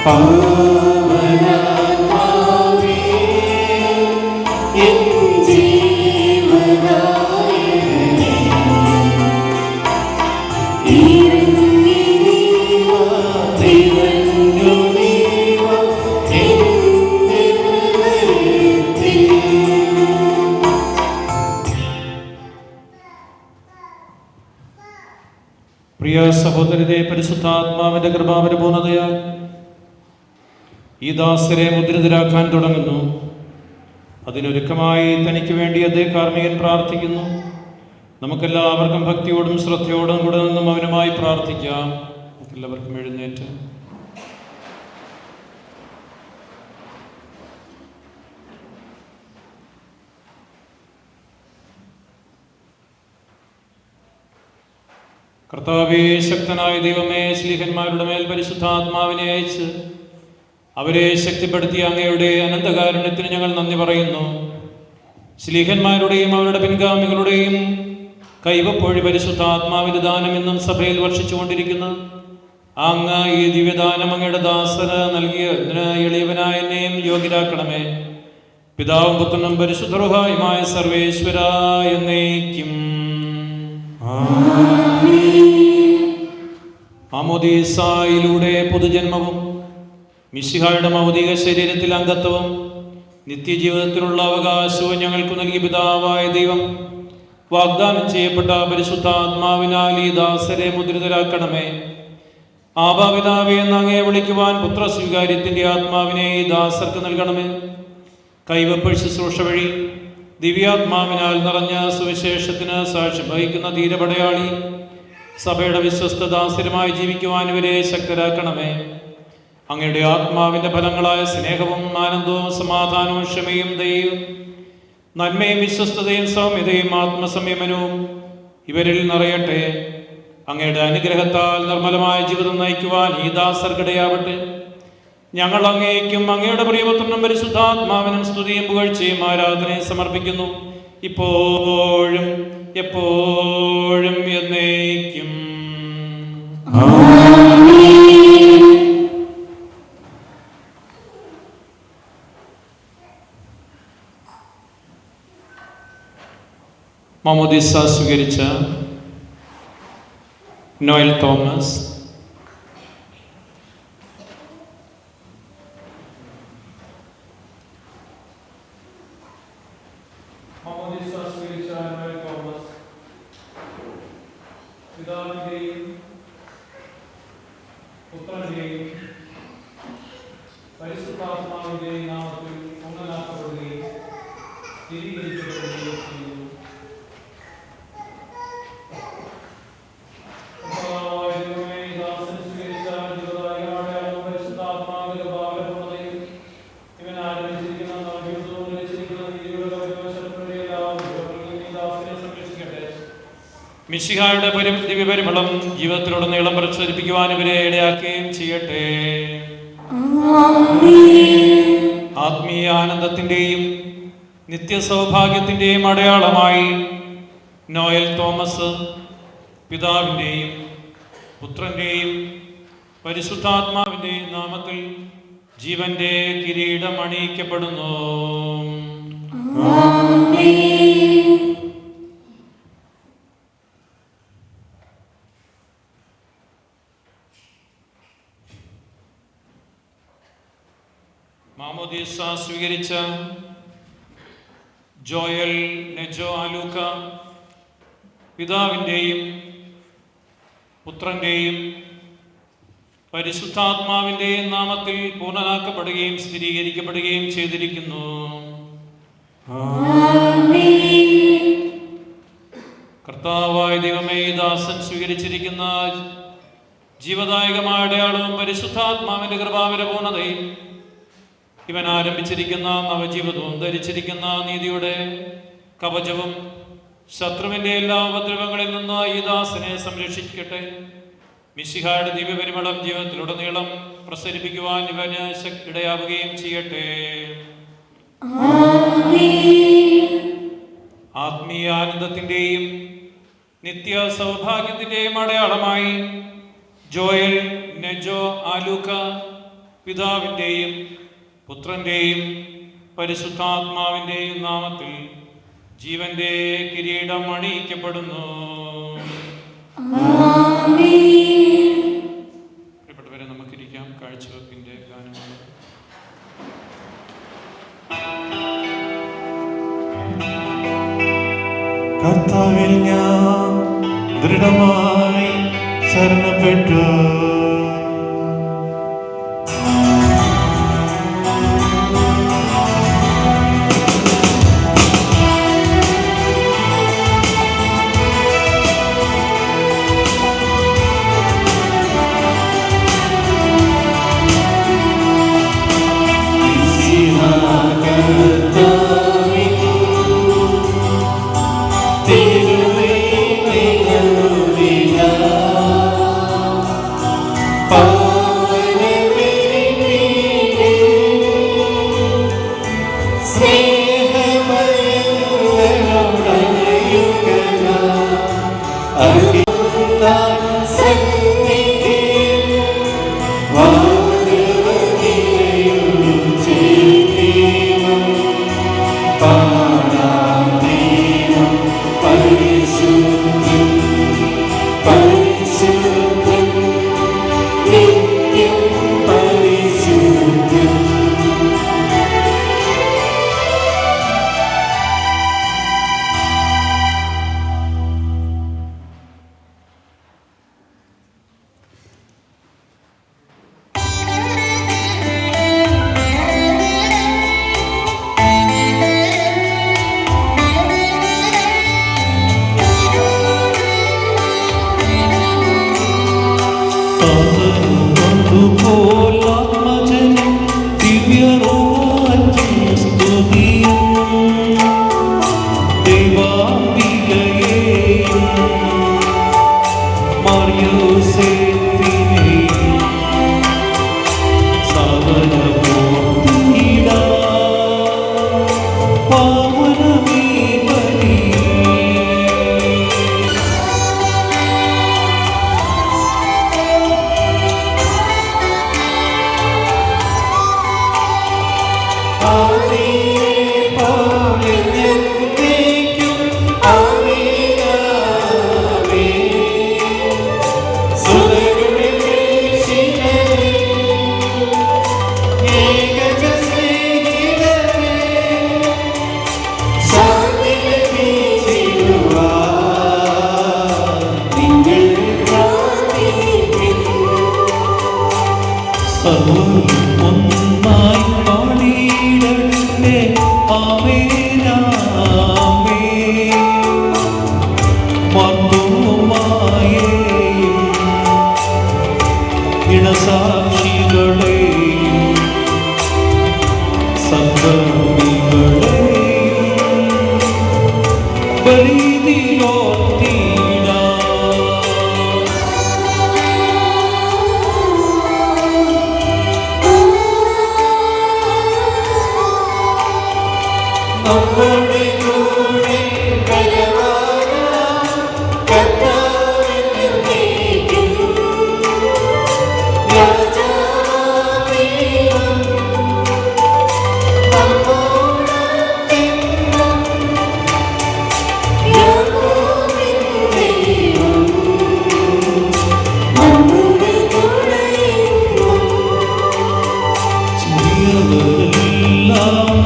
പാവനാത്മാവേ, എൻ ജീവനായകനേ, ഇറങ്ങി നീ വാ, തിരഞ്ഞു നീ വാ, എൻ്റെ ഹൃദയത്തിൽ. പ്രിയ സഹോദരരെ, പരിശുദ്ധാത്മാവിന്റെ കൃപാപരിപൂർണതയാൽ ഈ ദാസരെ മുദ്രിതരാക്കാൻ തുടങ്ങുന്നു. അതിനൊരുക്കമായി തനിക്ക് വേണ്ടി അതേ കാർമ്മികൻ പ്രാർത്ഥിക്കുന്നു. നമുക്കെല്ലാവർക്കും ഭക്തിയോടും ശ്രദ്ധയോടും കൂടെ നിന്നും അവനുമായി പ്രാർത്ഥിക്കാം. നമുക്കെല്ലാവർക്കും എഴുന്നേറ്റ് കർത്താവേ, ശക്തനായ ദൈവമേ, ശ്ലീഹന്മാരുടെ മേൽ പരിശുദ്ധാത്മാവിനെ അയച്ച് അവരെ ശക്തിപ്പെടുത്തിയ അങ്ങയുടെ അനന്തകാരുണ്യത്തിന് ഞങ്ങൾ നന്ദി പറയുന്നു. ശ്ലീഹന്മാരുടെയും അവരുടെ പിൻഗാമികളുടെയും കൈവപ്പൊഴി പരിശുദ്ധാത്മാവിന്റെ ദാനം ഇന്നും സഭയിൽ വർഷിച്ചുകൊണ്ടിരിക്കുന്നു. അങ്ങ് ഈ ദിവ്യദാനം അങ്ങയുടെ ദാസന് നൽകിയതിന് എളിയവനായ എന്നെയും യോഗ്യരാക്കണമേ. പിതാവും പുത്രനും പരിശുദ്ധറുഹായുമായ സർവേശ്വര എന്നേക്കും. മാമോദീസായിലൂടെ പൊതുജന്മവും മിശിഹായുടെ ഭൗതിക ശരീരത്തിൽ അംഗത്വവും നിത്യജീവിതത്തിലുള്ള അവകാശവും ഞങ്ങൾക്ക് നൽകിയ പിതാവായ ദൈവം വാഗ്ദാനം ചെയ്യപ്പെട്ട പരിശുദ്ധാത്മാവിനാൽ ഈ ദാസരെ മുദ്രിതരാക്കണമേ. ആബാപിതാവേ എന്ന് അങ്ങയെ വിളിക്കുവാൻ പുത്രസ്വീകാര്യത്തിന്റെ ആത്മാവിനെ ഈ ദാസർക്ക് നൽകണമേ. കൈവപ്പ് ശുശ്രൂഷ വഴി ദിവ്യാത്മാവിനാൽ നിറഞ്ഞ സുവിശേഷത്തിന് സാക്ഷ്യം വഹിക്കുന്ന ധീരപടയാളി സഭയുടെ വിശ്വസ്ത ദാസരുമായി ജീവിക്കുവാൻ ഇവരെ ശക്തരാക്കണമേ. അങ്ങയുടെ ആത്മാവിന്റെ ഫലങ്ങളായ സ്നേഹവും ആനന്ദവും സമാധാനവും ക്ഷമയും ദയയും നന്മയും വിശ്വസ്തതയും സൗമ്യതയും ആത്മസംയമനവും ഇവരിൽ നിറയട്ടെ. അങ്ങയുടെ അനുഗ്രഹത്താൽ നിർമ്മലമായ ജീവിതം നയിക്കുവാൻ ഈ ദാസർക്കിടയാവട്ടെ. ഞങ്ങൾ അങ്ങേക്കും അങ്ങയുടെ പ്രിയപുത്രനും പരിശുദ്ധാത്മാവിനും സ്തുതിയും പുകഴ്ചയും ആരാധനയും സമർപ്പിക്കുന്നു, ഇപ്പോഴും എപ്പോഴും എന്നേക്കും. മാമോദീസ സ്വീകരിച്ച നോയൽ തോമസ്, പിതാവിന്റെയും പുത്രന്റെയും പരിശുദ്ധാത്മാവിന്റെയും നാമത്തിൽ ഒന്നലാക്കപ്പെടുകയും സ്ഥിരീകരിക്കപ്പെടുകയും ചെയ്യുന്നു. മിശിഹായുടെ ദിവ്യപരിമളം ജീവിതത്തിലുടനീളം പ്രചരിപ്പിക്കുവാൻ ഇവരെ ഇടയാക്കുകയും ചെയ്യട്ടെ. ആത്മീയ ആനന്ദത്തിന്റെയും നിത്യസൗഭാഗ്യത്തിന്റെയും അടയാളമായി നോയൽ തോമസ് പിതാവിന്റെയും പുത്രന്റെയും പരിശുദ്ധാത്മാവിന്റെയും നാമത്തിൽ ജീവന്റെ കിരീടം അണിയിക്കപ്പെടുന്നു. മാമോദീസ സ്വീകരിച്ച ജോയൽ നെജോ ആലൂക്ക പിതാവിൻ്റെയും പുത്രൻ്റെയും പരിശുദ്ധാത്മാവിൻ്റെയും നാമത്തിൽ പൂർണ്ണനാക്കപ്പെടുകയും സ്ഥിരീകരിക്കപ്പെടുകയും ചെയ്തിരിക്കുന്നു. കർത്താവായ ദൈവമേ, ദാസൻ സ്വീകരിച്ചിരിക്കുന്ന ജീവദായകമായ അടയാളവും പരിശുദ്ധാത്മാവിന്റെ കൃപാപരിപൂർണതയും ഇവൻ ആരംഭിച്ചിരിക്കുന്ന നവജീവിതവും ധരിച്ചിരിക്കുന്ന നീതിയുടെ കവചവും ശത്രുവിന്റെ എല്ലാ ഉപദ്രവങ്ങളിൽ നിന്ന് ഈ ദാസനെ സംരക്ഷിക്കട്ടെ. മിശിഹായുടെ ദിവ്യപരിമളം ജീവിതത്തിലുടനീളം പ്രസരിപ്പിക്കുവാൻ ഇവന് ഇടയാവുകയും ചെയ്യട്ടെ. ആത്മീയ ആനന്ദത്തിന്റെയും നിത്യ സൗഭാഗ്യത്തിന്റെയും അടയാളമായി ജോയൽ നെജോ ആലൂക്ക പിതാവിൻ്റെയും പുത്രൻ്റെയും പരിശുദ്ധാത്മാവിൻ്റെയും നാമത്തിൽ ജീവന്റെ കിരീടം അണിയിക്കപ്പെടുന്നു. പ്രിയപ്പെട്ടവരെ, നമുക്കിരിക്കാം. കാഴ്ചവെപ്പിൻ്റെ ഗാനങ്ങൾ. കർത്താവിൽ ഞാൻ ദൃഢമായി ശരണപ്പെട്ടു.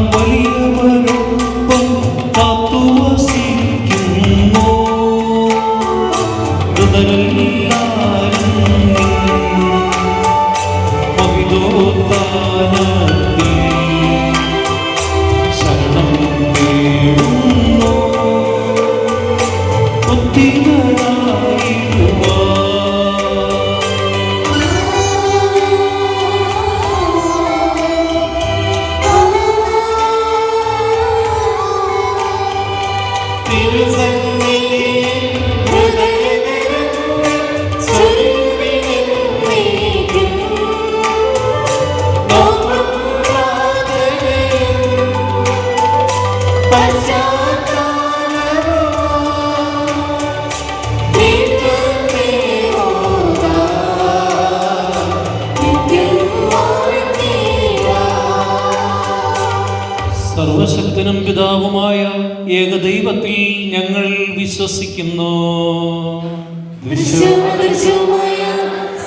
വലിയവരൊപ്പം പരിശുദ്ധനും പിതാവുമായ ഏകദൈവത്തിൽ ഞങ്ങൾ വിശ്വസിക്കുന്നു. ദൃശ്യവുമായ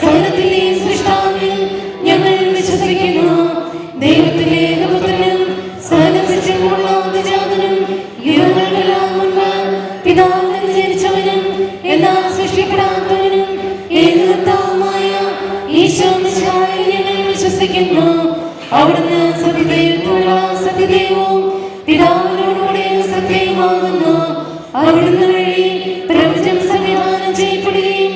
സകലത്തിലെയും സൃഷ്ടാവിൽ ഞങ്ങൾ വിശ്വസിക്കുന്നു. ദൈവത്തിലെ ഏകപുത്രനും സകലസൃഷ്ടികളുമുള്ള ആദ്യജാതനും യുഗങ്ങൾക്കെല്ലാം മുൻപ് പിതാവിൽ നിന്ന് ജനിച്ചവനും എന്നാൽ സൃഷ്ടിപ്പെടാത്തവനും ഏകകർത്താവുമായ ഈശോ മിശിഹായിൽ ഞങ്ങൾ വിശ്വസിക്കുന്നു. അവിടുന്ന് സത്യദൈവത്തിലുള്ള സത്യദൈവവും പിതാവിനോടുകൂടെ സത്യവുമാകുന്നു. അവിടുന്ന് വഴി പ്രപഞ്ചം സംവിധാനം ചെയ്യപ്പെടുകയും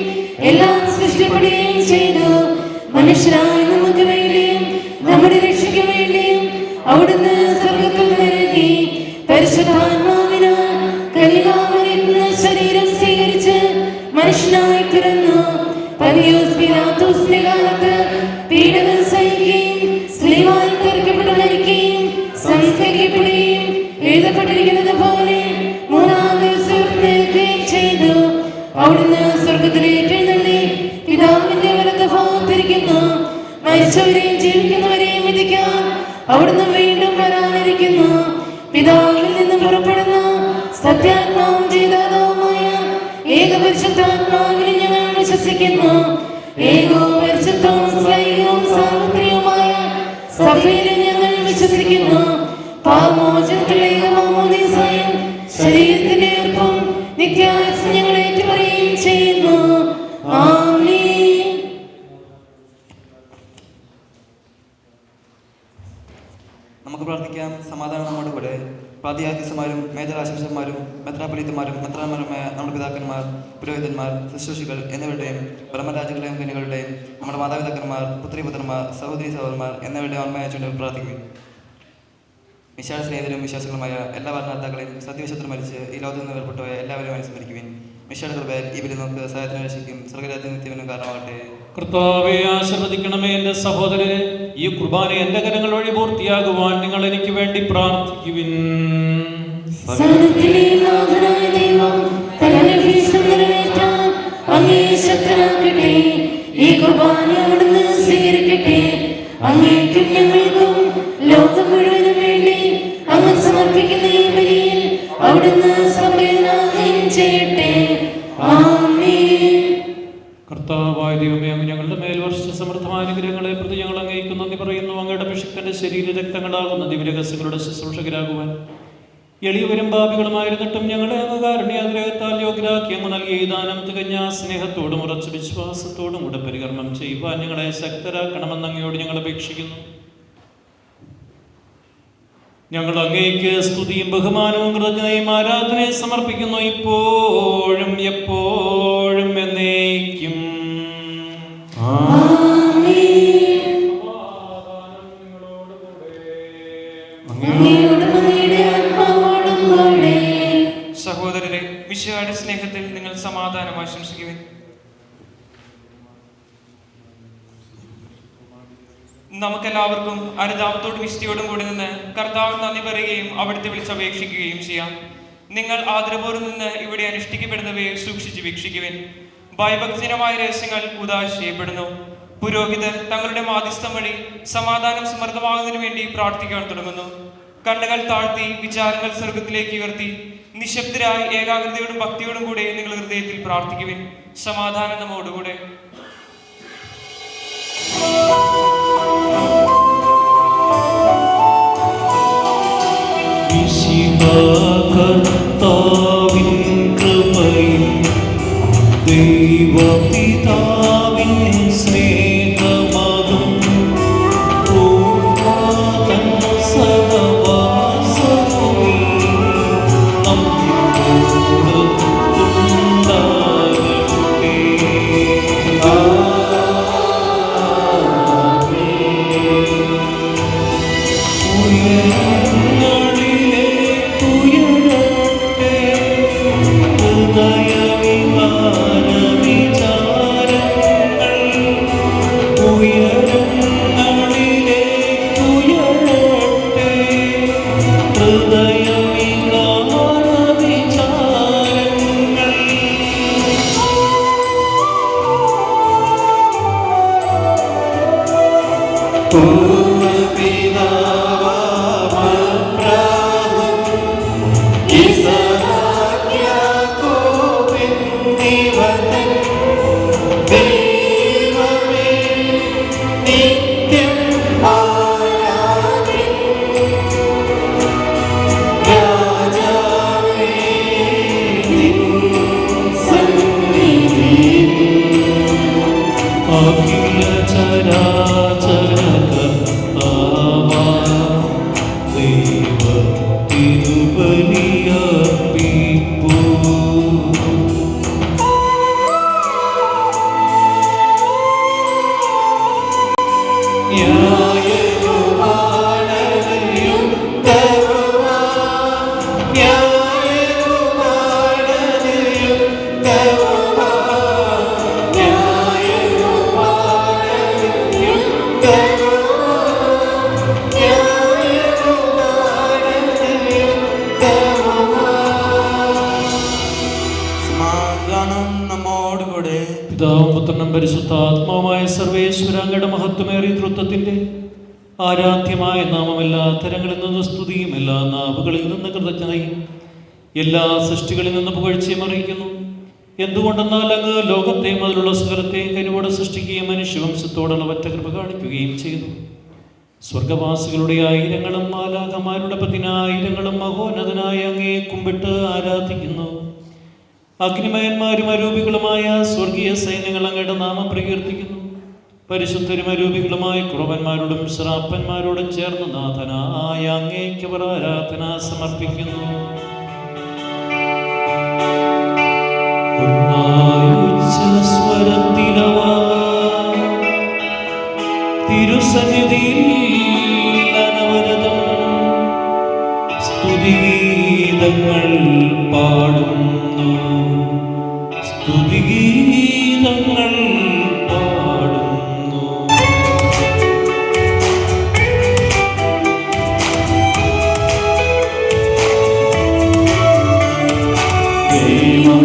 എല്ലാം സൃഷ്ടിപ്പെടുകയും ചെയ്തു. മനുഷ്യരായ നമുക്ക് വേണ്ടിയും നമ്മുടെ രക്ഷയ്ക്ക് വേണ്ടിയും അവിടുന്ന് സ്വർഗ്ഗത്തിൽ നിന്നിറങ്ങി പരിശുദ്ധാത്മാവിനാൽ കന്യകാമറിയത്തിൽ ശരീരം സ്വീകരിച്ച് മനുഷ്യനായി പിറന്നു. പന്തിയോസ് പീലാത്തോസിന്റെ കാലത്ത് പീഡകൾ സഹിക്കുകയും സ്ലീവായിൽ തറയ്ക്കപ്പെട്ട് മരിക്കുകയും സംസ്കരിക്കപ്പെടുകയും എഴുതപ്പെട്ടിരിക്കുന്നത് പോലെ മൂന്നാം ദിവസം ഉയർത്തെഴുന്നേൽക്കുകയും ചെയ്തു. അവിടുന്ന് സ്വർഗ്ഗത്തിലേക്ക് എഴുന്നള്ളി പിതാവിന്റെ വലത്തുഭാഗത്തിരിക്കുന്നു. മരിച്ചവരെയും ജീവിക്കുന്നവരെയും വിധിക്കാൻ അവിടുന്ന് വീണ്ടും വരാനിരിക്കുന്നു. പിതാവിൽ നിന്നും പുറപ്പെടുന്ന സത്യാത്മാവും ജീവദാതാവുമായ ഏകപരിശുദ്ധാത്മാവിനെ ഞങ്ങൾ വിശ്വസിക്കുന്നു. ഏകവും പരിശുദ്ധവും സ്ലൈകവും സാർവത്രികവുമായ സഭയിൽ ഞങ്ങൾ വിശ്വസിക്കുന്നു. പാപമോചനത്തിലുള്ള ഏകമാമോദീസായും ശരീരത്തിന്റെ ഉയർപ്പും നിത്യായുസ്സും ഞങ്ങൾ ഏറ്റുപറയുകയും ചെയ്യുന്നു. ആമേൻ. നമുക്ക് പ്രാർത്ഥിക്കാം. സമാധാനം നമ്മുടെ കൂടെ. പ്രാതിയാധ്യക്ഷന്മാരും മേജരാശിഷന്മാരും മെത്രാപൊലീത്തമാരും മെത്രാന്മാരുമായ നമ്മുടെ പിതാക്കന്മാർ, പുരോഹിതന്മാർ, ശുശ്രൂഷികൾ എന്നിവരുടെയും ബ്രഹ്മരാജുകളുടെയും കന്യകളുടെയും നമ്മുടെ മാതാപിതാക്കന്മാർ, പുത്രിപുത്രന്മാർ, സഹോദരി സഹോദരന്മാർ എന്നിവരുടെ ഓർമ്മയെ ചൂണ്ടി പ്രാർത്ഥിക്കും. വിശ്വാസ സ്നേഹിതരും വിശ്വാസികളുമായ എല്ലാ ഭരണകർത്താക്കളെയും സത്യവിശ്വത്തിൽ മരിച്ച് ഈ ലോകത്തിൽ നിന്ന് വേർപെട്ടുപോയ എല്ലാവരെയും അനുസ്മരിക്കുവിൻ. വിശ്വാസ കൃപയാൽ ഇവരിൽ നമുക്ക് സഹായത്തിന് രക്ഷിക്കും സ്വർഗ്ഗരാജ്യ നിത്യവിനും കാരണമാകട്ടെ. കർത്താവെ ആശീർവദിക്കണമേ. എൻ്റെ സഹോദരരെ, ഈ കുർബാന എൻ്റെ കരങ്ങൾ വഴി പൂർത്തിയാകുവാൻ നിങ്ങൾ എനിക്ക് വേണ്ടി പ്രാർത്ഥിക്കുവിൻ. സകലത്തിലെയും നാഥനായ ദൈവം തന്റെ അഭിഷേകം നിറവേറ്റാൻ അങ്ങേ ശക്തനാക്കട്ടെ. ഈ കുർബാന അവിടുന്ന് സ്വീകരിക്കട്ടെ. അങ്ങേക്കും ഞങ്ങൾക്കും ലോകം മുഴുവനും വേണ്ടി അങ്ങ് സമർപ്പിക്കുന്ന ഈ ബലിയിൽ അവിടുന്ന് സംപ്രീതനാകുകയും ചെയ്യട്ടെ. ആമേൻ. കർത്താവായ ദൈവമേ, അങ്ങ് ഞങ്ങളുടെ മേൽ വർഷിച്ച സമൃദ്ധമായ അനുഗ്രഹങ്ങളെ പ്രതി ഞങ്ങൾ അങ്ങേക്ക് നന്ദി പറയുന്നു. അങ്ങയുടെ അഭിഷിക്തന്റെ ശരീര രക്തങ്ങളാകുന്ന ദിവ്യരഹസ്യങ്ങളുടെ ശുശ്രൂഷകരാകുവാൻ എളിയവരും പാപികളുമായിരുന്നിട്ടും ഞങ്ങളെ അങ്ങ് കാരുണ്യാഗ്രഹത്താൽ യോഗ്യരാക്കി അങ്ങ് നൽകിയ ഈ ദാനം തികഞ്ഞ സ്നേഹത്തോടും ഉറച്ച വിശ്വാസത്തോടും കൂടെ പരികർമ്മം ചെയ്യുവാൻ ഞങ്ങളെ ശക്തരാക്കണമെന്ന് അങ്ങയോട് ഞങ്ങൾ അപേക്ഷിക്കുന്നു. ഞങ്ങൾ അങ്ങേക്ക് സ്തുതിയും ബഹുമാനവും കൃതജ്ഞതയും ആരാധനയും സമർപ്പിക്കുന്നു, ഇപ്പോഴും എപ്പോഴും എന്നേക്കും. സഹോദരരെ, മിശിഹായുടെ സ്നേഹത്തിൽ നിങ്ങൾ സമാധാനം ആശംസിക്കുവിൻ. നമുക്കെല്ലാവർക്കും അനുതാപത്തോടും വിശുദ്ധിയോടും കൂടി നിന്ന് കർത്താവിന് നന്ദി പറയുകയും അവിടുത്തെ വിളിച്ചപേക്ഷിക്കുകയും ചെയ്യാം. നിങ്ങൾ ആദരപൂർവ്വം നിന്ന് ഇവിടെ അനുഷ്ഠിക്കപ്പെടുന്നവയെ സൂക്ഷിച്ച് വീക്ഷിക്കുവിൻ. ഭയഭക്തിജനമായ രഹസ്യങ്ങൾ ഉദാശ ചെയ്യപ്പെടുന്നു. പുരോഹിതർ തങ്ങളുടെ മാധ്യസ്ഥം വഴി സമാധാനം സമൃദ്ധമാകുന്നതിന് വേണ്ടി പ്രാർത്ഥിക്കാൻ തുടങ്ങുന്നു. കണ്ണുകൾ താഴ്ത്തി വിചാരങ്ങൾ സ്വർഗത്തിലേക്ക് ഉയർത്തി നിശബ്ദരായി ഏകാഗ്രതയോടും ഭക്തിയോടും കൂടെ നിങ്ങൾ ഹൃദയത്തിൽ പ്രാർത്ഥിക്കുവിൻ. സമാധാനം നമ്മോടുകൂടെ. കർത്താവിൻ കൃപയും ദൈവപിതാവിൻ സ്നേഹമതും തൻ സഹവാസവുമേ നമ്മോട് ഉണ്ടാകട്ടെ. Pidavam അഖില ചരാചര കർത്താവാ ദൈവത്തിനു ബലിയർപ്പിപ്പൂ. സമാധാനം നമ്മോടുകൂടെ. പിതാവും പുത്രനും പരിശുദ്ധാത്മാവുമായ സർവേശ്വര അങ്ങയുടെ മഹത്വമേറിയ തൃത്വത്തിന്റെ ആരാധ്യമായ നാമം എല്ലാ തരങ്ങളിൽ നിന്ന് സ്തുതിയും എല്ലാ നാവുകളിൽ നിന്ന് കൃതജ്ഞതയും എല്ലാ സൃഷ്ടികളിൽ നിന്ന് പുകഴ്ചയും അറിയിക്കുന്നു. എന്തുകൊണ്ടെന്നാൽ അങ്ങ് ലോകത്തെയും അതിലുള്ള സകലത്തെയും കരുവോടെ സൃഷ്ടിക്കുകയും മനുഷ്യവംശത്തോടുള്ള ഒറ്റ കൃപ കാണിക്കുകയും ചെയ്തു. സ്വർഗവാസികളുടെ ആയിരങ്ങളും മാലാഖമാരുടെ പതിനായിരങ്ങളും മഹോന്നതനായ അങ്ങയെ കുമ്പിട്ട് ആരാധിക്കുന്നു. അഗ്നിമയന്മാരും അരൂപികളുമായ സ്വർഗീയ സൈന്യങ്ങൾ അങ്ങയുടെ നാമം പ്രകീർത്തിക്കുന്നു. പരിശുദ്ധരും അരൂപികളുമായ കുറവന്മാരോടും ശ്രാപ്പന്മാരോടും ചേർന്ന് നാഥനായ അങ്ങേക്ക് അവർ ആരാധന സമർപ്പിക്കുന്നു. സ്വരത്തിലവ തിരുസന്നിധിയിൽ അനവരതം സ്തുതിഗീതങ്ങൾ പാടുന്നു, സ്തുതിഗീതങ്ങൾ പാടുന്നു. ദൈവം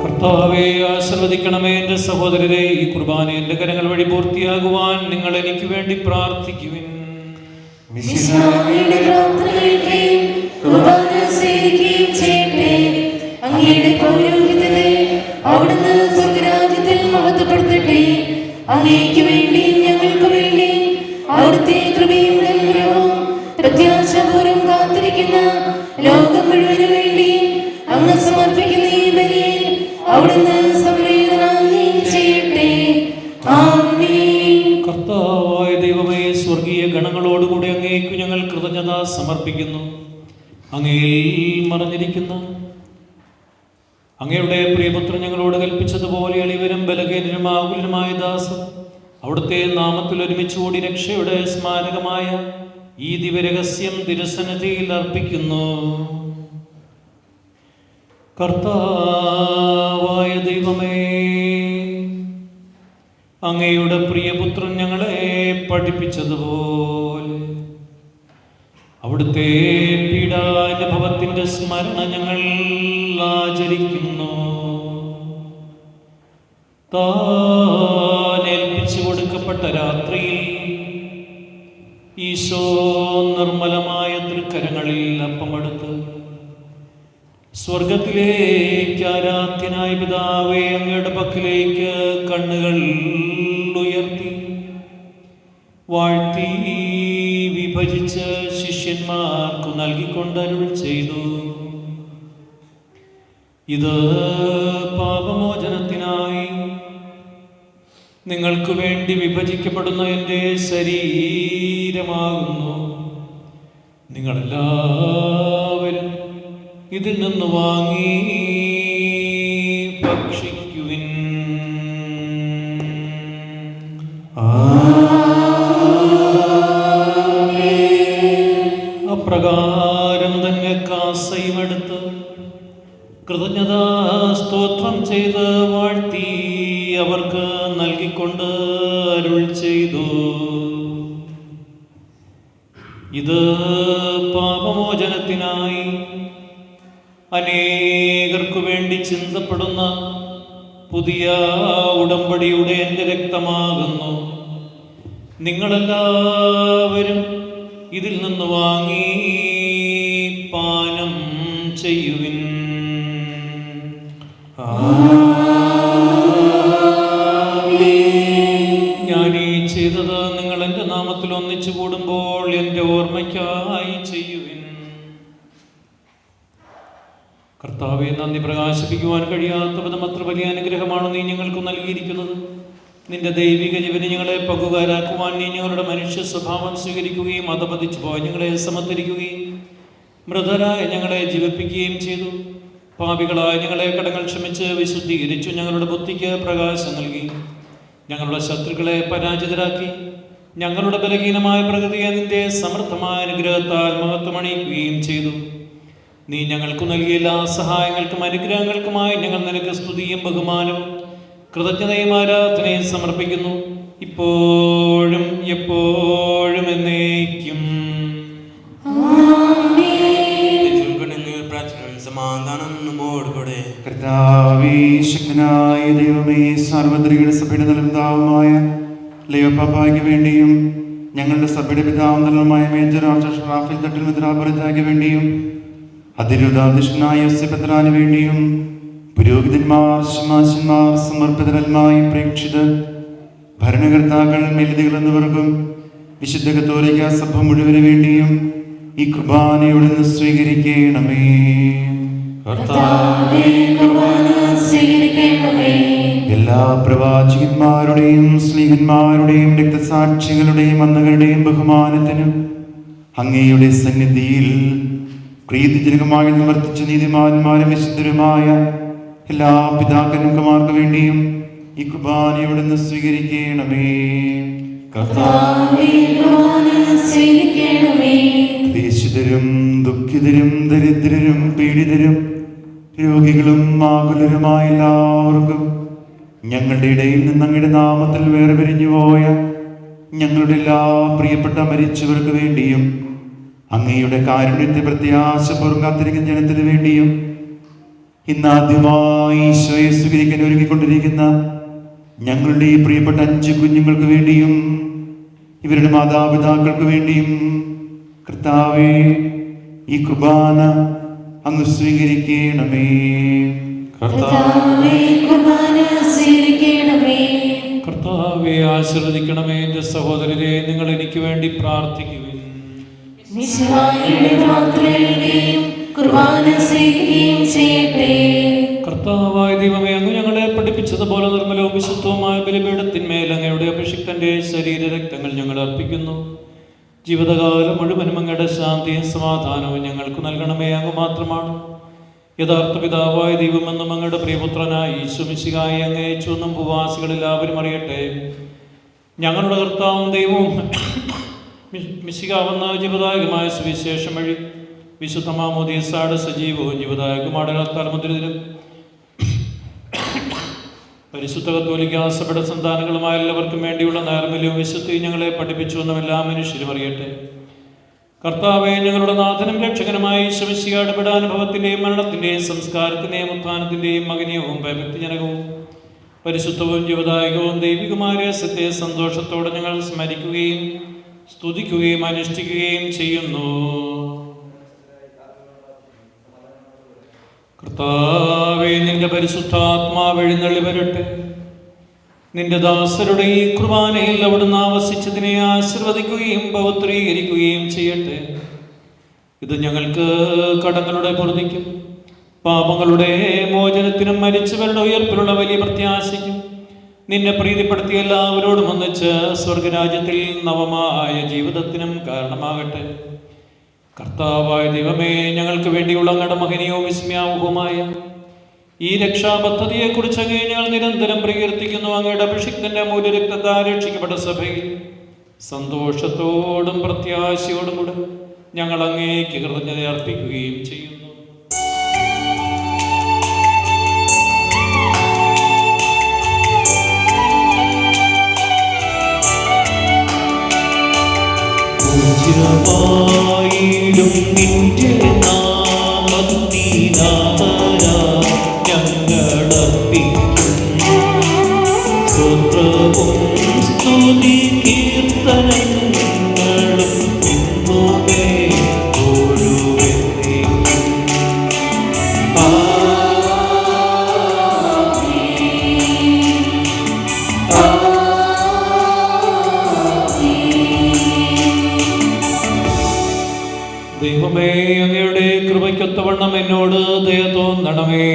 കർത്താവേ, ആശീർവദിക്കണമേ. എൻ്റെ സഹോദരരെ, ഈ കുർബാന എൻ്റെ കരങ്ങൾ വഴി പൂർത്തിയാകുവാൻ നിങ്ങൾ എനിക്ക് വേണ്ടി പ്രാർത്ഥിക്കുവിൻ. അങ്ങയുടെ പൗരോഹിത്യത്തെ അവിടുന്ന് സ്വർഗരാജ്യത്തിൽ മഹത്വപ്പെടുത്തട്ടെ. അങ്ങേക്ക് വേണ്ടി ഞങ്ങൾക്ക് വേണ്ടി അവിടുത്തെ കൃപയും അനുഗ്രഹവും പ്രത്യാശപൂർവ്വം കാത്തിരിക്കുന്ന ലോകം മുഴുവനു വേണ്ടി അങ്ങ് സമർപ്പിക്കുന്ന ഈ ബലിയിൽ അവിടുന്ന് സംപ്രീതനാകുകയും ചെയ്യട്ടെ. ആമേൻ. കർത്താവായ ദൈവമേ, സ്വർഗീയ ഗണങ്ങളോടുകൂടി അങ്ങേക്കു ഞങ്ങൾ കൃതജ്ഞത സമർപ്പിക്കുന്നു. അങ്ങയിൽ മറഞ്ഞിരിക്കുന്ന അങ്ങയുടെ പ്രിയപുത്രൻ ഞങ്ങളോട് കൽപ്പിച്ചതുപോലെ എളിവരും ബലഹീനരും ആകുലരുമായ ദാസർ അവിടുത്തെ നാമത്തിൽ ഒരുമിച്ചുകൂടി രക്ഷയുടെ സ്മാരകമായ ഈ ദിവ്യരഹസ്യം തിരുസന്നിധിയിൽ അർപ്പിക്കുന്നു. കർത്താവായ ദൈവമേ, അങ്ങയുടെ പ്രിയപുത്രൻ ഞങ്ങളെ പഠിപ്പിച്ചതുപോലെ അവിടുത്തെ പീഡാനുഭവത്തിന്റെ സ്മരണ ഞങ്ങൾ ആചരിക്കുന്നു. താൻ ഏൽപ്പിച്ചു കൊടുക്കപ്പെട്ട രാത്രിയിൽ ഈശോ നിർമ്മലമായ തൃക്കരങ്ങളിൽ അപ്പമെടുത്ത് സ്വർഗത്തിലേക്ക് ആരാധ്യനായ പിതാവേ, അങ്ങയുടെ പക്കലേക്ക് കണ്ണുകൾ ഉയർത്തി വാഴ്ത്തി വിഭജിച്ച് ശിഷ്യന്മാർക്ക് നൽകിക്കൊണ്ട് അരുൾ ചെയ്തു: ഇത് പാപമോചനത്തിനായി നിങ്ങൾക്ക് വേണ്ടി വിഭജിക്കപ്പെടുന്ന എൻ്റെ ശരീരമാകുന്നു. നിങ്ങളെല്ലാവരും ഇതിൽ നിന്ന് വാങ്ങി ഭക്ഷിക്കുവിൻ. ആമേൻ. കൃതജ്ഞതാ സ്തോത്രം ചെയ്ത് വാഴ്ത്തി അവർക്ക് നൽകിക്കൊണ്ട് അരുൾ ചെയ്തു, ഇത് പാപമോചനത്തിനായി അനേകർക്കു വേണ്ടി ചിന്തപ്പെടുന്ന പുതിയ ഉടമ്പടിയുടെ എൻ്റെ രക്തമാകുന്നു. നിങ്ങളെല്ലാവരും ഇതിൽ നിന്ന് വാങ്ങി പാനം ചെയ്യുവിൻ. ഞാൻ ഈ ചെയ്തത് നിങ്ങൾ എൻ്റെ നാമത്തിൽ ഒന്നിച്ചു കൂടുമ്പോൾ എൻ്റെ ഓർമ്മയ്ക്കായി ചെയ്യുവിൻ. കർത്താവെ, നന്ദി പ്രകാശിപ്പിക്കുവാൻ കഴിയാത്ത വിധം അത്ര വലിയ അനുഗ്രഹമാണ് നീ ഞങ്ങൾക്ക് നൽകിയിരിക്കുന്നത്. നിന്റെ ദൈവിക ജീവനെ ഞങ്ങളെ പങ്കുകാരാക്കുവാൻ നീ ഞങ്ങളുടെ മനുഷ്യ സ്വഭാവം സ്വീകരിക്കുകയും അധപതിച്ചു പോയി ഞങ്ങളെ സമർപ്പിക്കുകയും മൃതരായ ഞങ്ങളെ ജീവിപ്പിക്കുകയും ചെയ്തു. പാപികളായ ഞങ്ങളെ കടങ്ങൾ ക്ഷമിച്ച് വിശുദ്ധീകരിച്ചു. ഞങ്ങളുടെ ബുദ്ധിക്ക് പ്രകാശം നൽകി. ഞങ്ങളുടെ ശത്രുക്കളെ പരാജിതരാക്കി. ഞങ്ങളുടെ ബലഹീനമായ പ്രകൃതിയെ നിന്റെ സമൃദ്ധമായ അനുഗ്രഹത്താൽ മഹത്വമണിയിക്കുകയും ചെയ്തു. നീ ഞങ്ങൾക്ക് നൽകിയ എല്ലാ സഹായങ്ങൾക്കും അനുഗ്രഹങ്ങൾക്കുമായി ഞങ്ങൾ നിനക്ക് സ്തുതിയും ബഹുമാനവും കൃതജ്ഞതയും ആരാധനയും സമർപ്പിക്കുന്നു, ഇപ്പോഴും എപ്പോഴും എന്നേക്കും. സമാധാനം നമ്മോടുകൂടെ. കർത്താവേ, ശക്തനായ ദൈവമേ, സാർവത്രിക സഭയുടെ നൽകുന്നതാവുമായ ലയോപാപ്പായ്ക്ക് വേണ്ടിയും ഞങ്ങളുടെ സഭയുടെ പിതാവും തലവുമായ മേജർ ആർച്ച് റാഫേൽ തട്ടിൽ മിത്രാപുരത്തായ്ക്ക് വേണ്ടിയും അതിരുദാധിഷ്ഠനായ യോസേപ്പത്രാന് വേണ്ടിയും പുരോഹിതന്മാർ, ശമാശന്മാർ, സമർപ്പിതരന്മായി പ്രേക്ഷിതർ, ഭരണകർത്താക്കൾ, മേലധികൾ എന്നിവർക്കും വിശുദ്ധ കത്തോലിക്ക സഭ മുഴുവന് വേണ്ടിയും ഈ കുർബാനയോട് നിന്ന് സ്വീകരിക്കണമേ. എല്ലാ പ്രവാചകന്മാരുടെയും സ്നേഹന്മാരുടെയും രക്തസാക്ഷികളുടെയും അന്നകളുടെയും ബഹുമാനത്തിനും അങ്ങയുടെ സന്നിധിയിൽ പ്രീതിജനകമായി നിവർത്തിച്ച നീതിമാന്മാരും വിശുദ്ധരുമായ എല്ലാ പിതാക്കന്മാർക്ക് വേണ്ടിയും ഈ കുർബാനയോട് നിന്ന് സ്വീകരിക്കണമേ. ദേശിതരും ദുഃഖിതരും ദരിദ്രരും പീഡിതരും രോഗികളും ആകുലരുമായ എല്ലാവർക്കും ഞങ്ങളുടെ ഇടയിൽ നിന്ന് അങ്ങയുടെ നാമത്തിൽ വേർപിരിഞ്ഞു പോയ ഞങ്ങളുടെ എല്ലാ പ്രിയപ്പെട്ട മരിച്ചവർക്ക് വേണ്ടിയും അങ്ങയുടെ കാരുണ്യത്തെ പ്രത്യാശപൂർവ്വം കാത്തിരിക്കുന്ന ജനത്തിന് വേണ്ടിയും ഇന്നാദ്യമായി ഈശോയെ സ്വീകരിക്കാൻ ഒരുങ്ങിക്കൊണ്ടിരിക്കുന്ന ഞങ്ങളുടെ ഈ പ്രിയപ്പെട്ട 5 കുഞ്ഞുങ്ങൾക്ക് വേണ്ടിയും ഇവരുടെ മാതാപിതാക്കൾക്ക് വേണ്ടിയും കർത്താവേ, ഈ കുർബാന അങ്ങ് സ്വീകരിക്കണമേ. കർത്താവേ, ആശീർവദിക്കണമേ. എൻ്റെ സഹോദരരെ, നിങ്ങൾ എനിക്ക് വേണ്ടി പ്രാർത്ഥിക്കുവിൻ. കർത്താവായ ദൈവമേ, അങ്ങ് ഞങ്ങളെ പഠിപ്പിച്ചതുപോലെ നിർമ്മലവും വിശുദ്ധവുമായ ബലിപീഠത്തിന്മേൽ അങ്ങയുടെ അഭിഷിക്തന്റെ ശരീരരക്തങ്ങൾ ഞങ്ങൾ അർപ്പിക്കുന്നു. ജീവിതകാലം മുഴുവനും അങ്ങയുടെ ശാന്തിയും സമാധാനവും ഞങ്ങൾക്ക് നൽകണമേ. അങ്ങ് മാത്രമാണ് യഥാർത്ഥ പിതാവായ ദൈവമെന്നും അങ്ങയുടെ പ്രിയപുത്രനായി ഈശോ മിശിഹായെ അങ്ങ് അയച്ചുവെന്നും ഭൂവാസികൾ എല്ലാവരും അറിയട്ടെ. ഞങ്ങളുടെ കർത്താവും ദൈവവും മിശിഹാവെന്ന ജീവദായകമായ സുവിശേഷം വഴി വിശുദ്ധ മാമോദീസയുടെ സജീവവും ജീവദായകമായ മുദ്രിതരും പരിശുദ്ധ കത്തോലിക്കാ സഭയുടെ സന്താനങ്ങളുമായ എല്ലാവർക്കും വേണ്ടിയുള്ള നൈർമല്യവും വിശുദ്ധിയും ഞങ്ങളെ പഠിപ്പിച്ചുവെന്നും എല്ലാ മനുഷ്യരും അറിയട്ടെ. കർത്താവേ, ഞങ്ങളുടെ നാഥനും രക്ഷകനുമായ ഈശോ മിശിഹായുടെ പീഡാനുഭവത്തിന്റെയും മരണത്തിന്റെയും സംസ്കാരത്തിന്റെയും ഉത്ഥാനത്തിന്റെയും മകനീയവും ഭയഭക്തിജനകവും പരിശുദ്ധവും ജീവദായകവും ദൈവികമായ രഹസ്യത്തെ സന്തോഷത്തോടെ ഞങ്ങൾ സ്മരിക്കുകയും സ്തുതിക്കുകയും അനുഷ്ഠിക്കുകയും ചെയ്യുന്നു. കർത്താവേ, നിന്റെ പരിശുദ്ധാത്മാവ് എഴുന്നള്ളി വരട്ടെ. നിന്റെ ദാസരുടെ ഈ കുർബാനയിൽ അവിടുന്ന് ആവസിച്ചതിനെ ആശീർവദിക്കുകയും പവിത്രീകരിക്കുകയും ചെയ്യട്ടെ. ഇത് ഞങ്ങൾക്ക് കടങ്ങളുടെ പൊറുതിക്കും പാപങ്ങളുടെ മോചനത്തിനും മരിച്ചവരുടെ ഉയർപ്പിലുള്ള വലിയ പ്രത്യാശയ്ക്കും നിന്നെ പ്രീതിപ്പെടുത്തിയ എല്ലാവരോടും ഒന്നിച്ച് സ്വർഗരാജ്യത്തിൽ നവമായ ജീവിതത്തിനും കാരണമാകട്ടെ. കർത്താവായ ദൈവമേ, ഞങ്ങൾക്ക് വേണ്ടിയുള്ള അങ്ങയുടെ മഹനീയവും വിസ്മയാവുമായ ഈ രക്ഷാപദ്ധതിയെക്കുറിച്ച് അങ്ങേ ഞങ്ങൾ നിരന്തരം പ്രകീർത്തിക്കുന്നു. അങ്ങയുടെ അഭിഷിക്തന്റെ മൂല്യരക്തത്താൽ രക്ഷിക്കപ്പെട്ട സഭയിൽ സന്തോഷത്തോടും പ്രത്യാശയോടും കൂടെ ഞങ്ങൾ അങ്ങേക്ക് കൃതജ്ഞത അർപ്പിക്കുകയും ചെയ്യുന്നു. പൂജ്യമായിടും നിന്റെ നാമത്തിനാദരാ ഞങ്ങളർപ്പിക്കും സ്തോത്രവും സ്തുതി കീർത്തനങ്ങളും ഇന്നുമേ ഒഴുവെന്നേക്കും. ദൈവമേ, അങ്ങയുടെ കൃപയ്ക്കൊത്തവണ്ണം എന്നോട് ദയ തോന്നണമേ.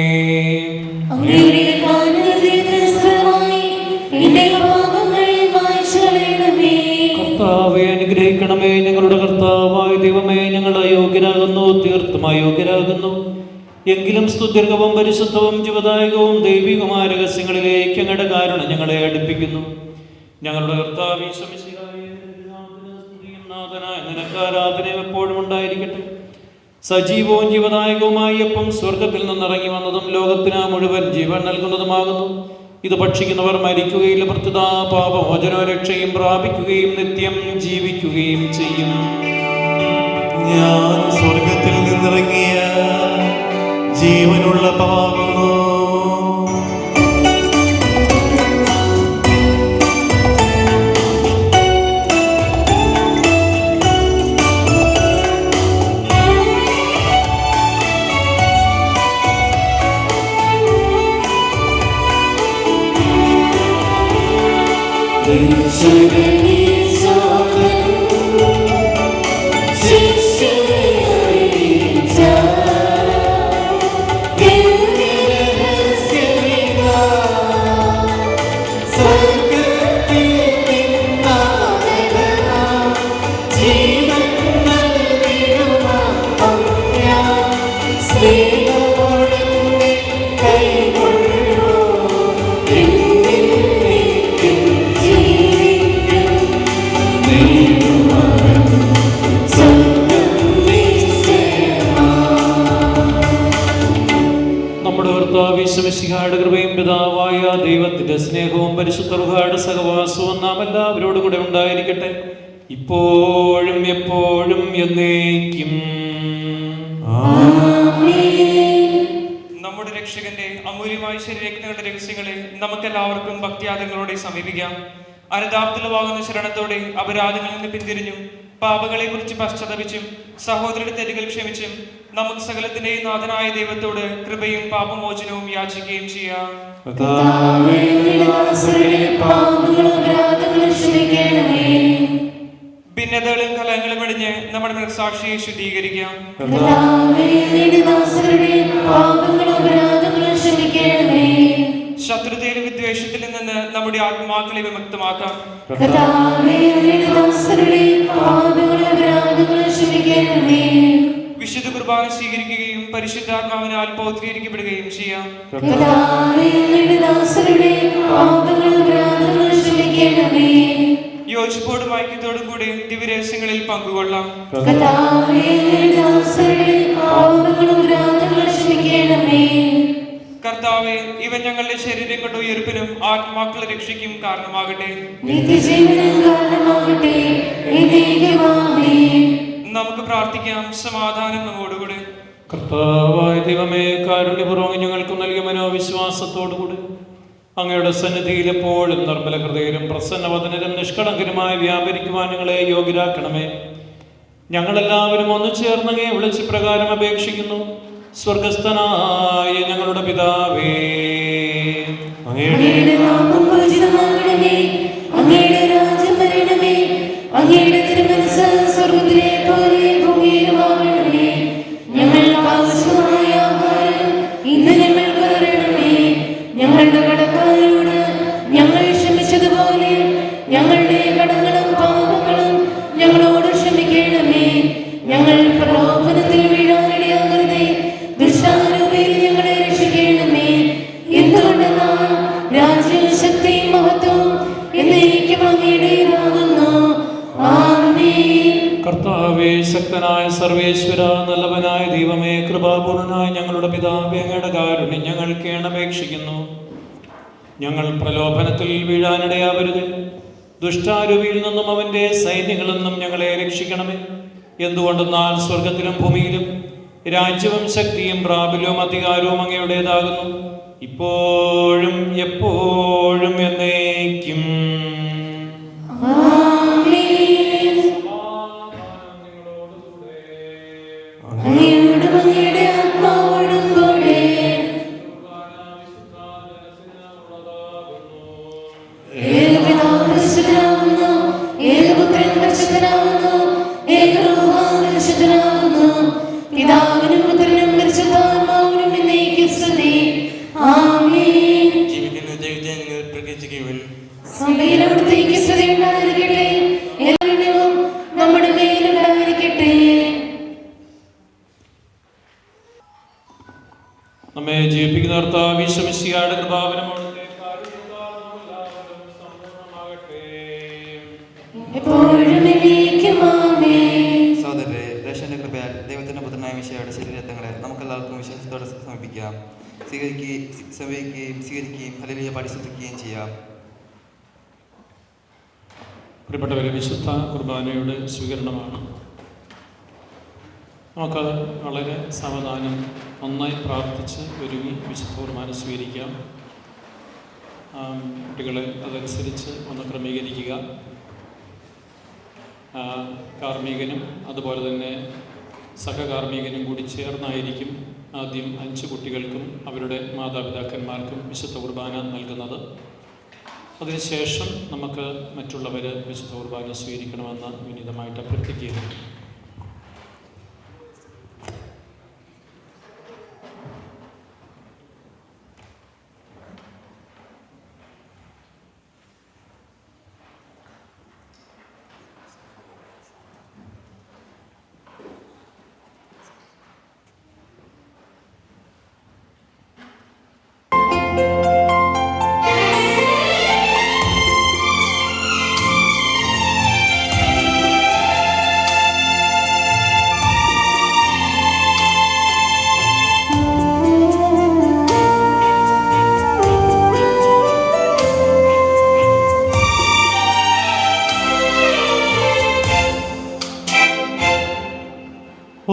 അങ്ങയുടെ കാരുണ്യത്തിന് സ്ഥിരമായി എന്റെ പാപങ്ങൾ മായ്ച്ചു കളയണമേ. കർത്താവേ, അനുഗ്രഹിക്കണമേ. ഞങ്ങളുടെ കർത്താവായ ദൈവമേ, ഞങ്ങൾ അയോഗ്യരാകുന്നു, തീർത്തും അയോഗ്യരാകുന്നു. എങ്കിലും സ്തുത്യർഹവും പരിശുദ്ധവും ജീവദായകവും ദൈവികമായ രഹസ്യങ്ങളിലേക്ക് അങ്ങയുടെ കാരുണ്യം ഞങ്ങളെ അടുപ്പിക്കുന്നു. ഞങ്ങളുടെ കർത്താവ് നിനക്ക് ആരാധനയും എപ്പോഴും ഉണ്ടായിരിക്കട്ടെ. സജീവവും ജീവദായകവുമായി അപ്പം സ്വർഗത്തിൽ നിന്നിറങ്ങി വന്നതും ലോകത്തിന് മുഴുവൻ ജീവൻ നൽകുന്നതുമാകുന്നു. ഇത് ഭക്ഷിക്കുന്നവർ മരിക്കുകയില്ല, പ്രത്യുത പാപമോചനവും രക്ഷയും പ്രാപിക്കുകയും നിത്യം ജീവിക്കുകയും ചെയ്യും. ഞാൻ സ്വർഗത്തിൽ നിന്നിറങ്ങിയ ജീവനുള്ള പാകുന്നു. മിശിഹായുടെ കൃപയും പിതാവായ ദൈവത്തിന്റെ സ്നേഹവും പരിശുദ്ധ റുഹായുടെ സഹവാസവും നാം എല്ലാവരോടും കൂടെ ഉണ്ടായിരിക്കട്ടെ, ഇപ്പോഴും എപ്പോഴും എന്നേക്കും. നമ്മുടെ രക്ഷകന്റെ അമൂല്യമായ ശരീരങ്ങളുടെ രഹസ്യങ്ങളെ നമുക്കെല്ലാവർക്കും ഭക്തിയാദങ്ങളോടെ സമീപിക്കാം. അനുതാപത്തിലുവാകുന്ന ശരണത്തോടെ അപരാധങ്ങളിൽ നിന്ന് പിന്തിരിഞ്ഞും പാപങ്ങളെ കുറിച്ച് പശ്ചാത്തപിച്ചും സഹോദരന്റെ തെറ്റുകൾ ക്ഷമിച്ചും നമുക്ക് സകലത്തിന്റെയും നാഥനായ ദൈവത്തോട് കൃപയും പാപമോചനവും യാചിക്കുകയും ചെയ്യാം. ഭിന്നതകളും കലഹങ്ങളും വെടിഞ്ഞ് നമ്മുടെ മനസ്സാക്ഷിയെ ശുദ്ധീകരിക്കാം. ശത്രുതയിലും വിദ്വേഷത്തിലും നിന്ന് നമ്മുടെ ആത്മാക്കളെ വിമുക്തമാക്കാം. വിശുദ്ധ കുർബാന സ്വീകരിക്കുകയും പരിശുദ്ധാത്മാവിനാൽ പൗത്രീകരിക്കപ്പെടുകയും ചെയ്യാം. യോജിപ്പോടും ഐക്യത്തോടും കൂടി ദിവ്യരഹസ്യങ്ങളിൽ പങ്കുകൊള്ളാം. കർത്താവേ, ഇവൻ ഞങ്ങളുടെ ശരീരം കൊണ്ട് ഉയർപ്പിനും ആത്മാക്കളെ രക്ഷയ്ക്കും കാരണമാകട്ടെ. നമുക്ക് പ്രാർത്ഥിക്കാം. സമാധാനം നമ്മോടുകൂടെ. കർത്താവായ ദൈവമേ, കാരുണ്യപൂർവ്വം ഞങ്ങൾക്ക് നൽകിയ മനോവിശ്വാസത്തോടുകൂടി അങ്ങയുടെ സന്നിധിയിൽ എപ്പോഴും നിർമ്മല ഹൃദയരും പ്രസന്നവദനരും നിഷ്കളങ്കരുമായി വ്യാപരിക്കുവാൻ ഞങ്ങളെ യോഗ്യരാക്കണമേ. ഞങ്ങളെല്ലാവരും ഒന്നു ചേർന്നങ്ങയെ വിളിച്ച് പ്രകാരം അപേക്ഷിക്കുന്നു. സ്വർഗസ്ഥനായ ഞങ്ങളുടെ പിതാവേ, അങ്ങയുടെ നാമം പൂജിതമാകണമേ. അങ്ങയുടെ രാജ്യം വരണമേ. അങ്ങയുടെ തിരുമനസ്സ് സ്വർഗ്ഗത്തിലെ പോലെ ഭൂമിയിലുമാകണമേ. ഞങ്ങൾക്ക് ആവശ്യമായ ആഹാരം ഇന്ന് ഞങ്ങൾക്ക് തരണമേ. ഞങ്ങളുടെ കടക്കാരോട് ഞങ്ങൾ ക്ഷമിച്ചതുപോലെ ഞങ്ങളുടെ കടങ്ങളും പാപങ്ങളും ഞങ്ങളോട് ക്ഷമിക്കണമേ. ഞങ്ങൾ പ്രലോഭനത്തിൽ വീഴാനിടയാകരുതേ. ദുഷ്ടാരൂപിയിൽ ഞങ്ങളെ രക്ഷിക്കണമേ. എന്തുകൊണ്ടെന്നാൽ രാജ്യവും ശക്തിയും മഹത്വവും എന്നേക്കും അങ്ങയുടേതാകുന്നു. ആമേൻ. കർത്താവേ, ശക്തനായ സർവേശ്വര, നല്ലവനായ ദൈവമേ, കൃപാപൂർണനായ ഞങ്ങളുടെ പിതാവേ, അങ്ങയുടെ കാരുണ്യം ഞങ്ങൾ കേണപേക്ഷിക്കുന്നു. ഞങ്ങൾ പ്രലോഭനത്തിൽ വീഴാനിടയാവരുത്, ദുഷ്ടാരൂപിയിൽ നിന്നും അവൻ്റെ സൈന്യങ്ങളിൽ നിന്നും ഞങ്ങളെ രക്ഷിക്കണമേ. എന്തുകൊണ്ടെന്നാൽ സ്വർഗത്തിലും ഭൂമിയിലും രാജ്യവും ശക്തിയും പ്രാബല്യവും അധികാരവും അങ്ങയുടേതാകുന്നു, ഇപ്പോഴും എപ്പോഴും എന്നേക്കും. പിതാവിനും പുത്രനും പരിശുദ്ധാത്മാവിനും എന്നേക്കും സ്തുതി. ആമേൻ. ജീവിക്കുന്ന ദൈവത്തെ നിങ്ങൾ പ്രകീർത്തിക്കുവിൻ. സഭയിൽ അവിടുത്തേക്ക് സ്തുതി ഉണ്ടായിരിക്കട്ടെ. എല്ലാവരും നമ്മുടെ മേലുണ്ടായിരിക്കട്ടെ. നമ്മെ ജീവിപ്പിക്കുന്ന കർത്താവ് ഈശോ മിശിഹായുടെ കൃപാവരം അവിടുത്തെ കാരുണ്യത്താൽ നമ്മളെല്ലാവരും സമ്പൂർണ്ണമാകട്ടെ. എപ്പോഴും എന്നേക്കും ആമേൻ. സഹോദരരെ, രക്ഷന്റെ കൃപയാൽ ദൈവത്തിന്റെ പുത്രനായ മിശിഹായുടെ ശരീരത്തങ്ങളെ നമുക്കെല്ലാവർക്കും വിശ്വാസത്തോടെ സമർപ്പിക്കാം. സ്വീകരിക്കുകയും ഹല്ലേലൂയ പാടി സ്തുതിക്കുകയും ചെയ്യാം. പ്രിയപ്പെട്ടവരെ, വിശുദ്ധ കുർബാനയുടെ സ്വീകരണമാണ്. നമുക്ക് വളരെ സാവധാനം നന്നായി പ്രാർത്ഥിച്ച് ഒരുങ്ങി വിശുദ്ധ കുർബാന സ്വീകരിക്കാം. കുട്ടികളെ അതനുസരിച്ച് ഒന്ന് ക്രമീകരിക്കുക. കാർമ്മികനും അതുപോലെ തന്നെ സഹകാർമ്മികനും കൂടി ചേർന്നായിരിക്കും ആദ്യം 5 കുട്ടികൾക്കും അവരുടെ മാതാപിതാക്കന്മാർക്കും വിശുദ്ധ കുർബാന നൽകുന്നത്. അതിനുശേഷം നമുക്ക് മറ്റുള്ളവർ വിശുദ്ധ കുർബാന സ്വീകരിക്കണമെന്ന് വിനീതമായിട്ട് അഭ്യർത്ഥിക്കുകയാണ്.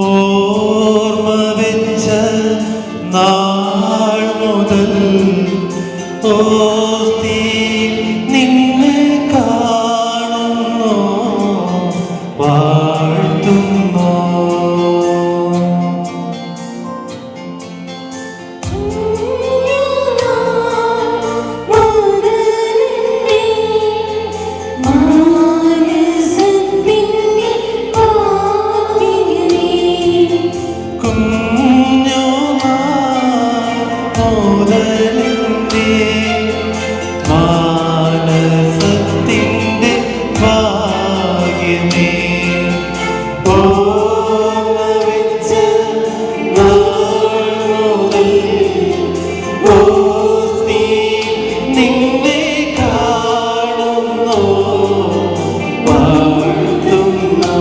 ഓർമ്മ വെച്ച നാൾ മുതൽ ഓർത്തി നിന്നെ കാണുന്നു, വാഴ്ത്തുന്നു. മാനസത്തിൻ്റെ ഭാഗ്യമേ, ഓർമ്മ വെച്ച നാൾ മുതൽ ഓർത്തി നിന്നെ കാണുന്നു, വാഴ്ത്തുന്നു.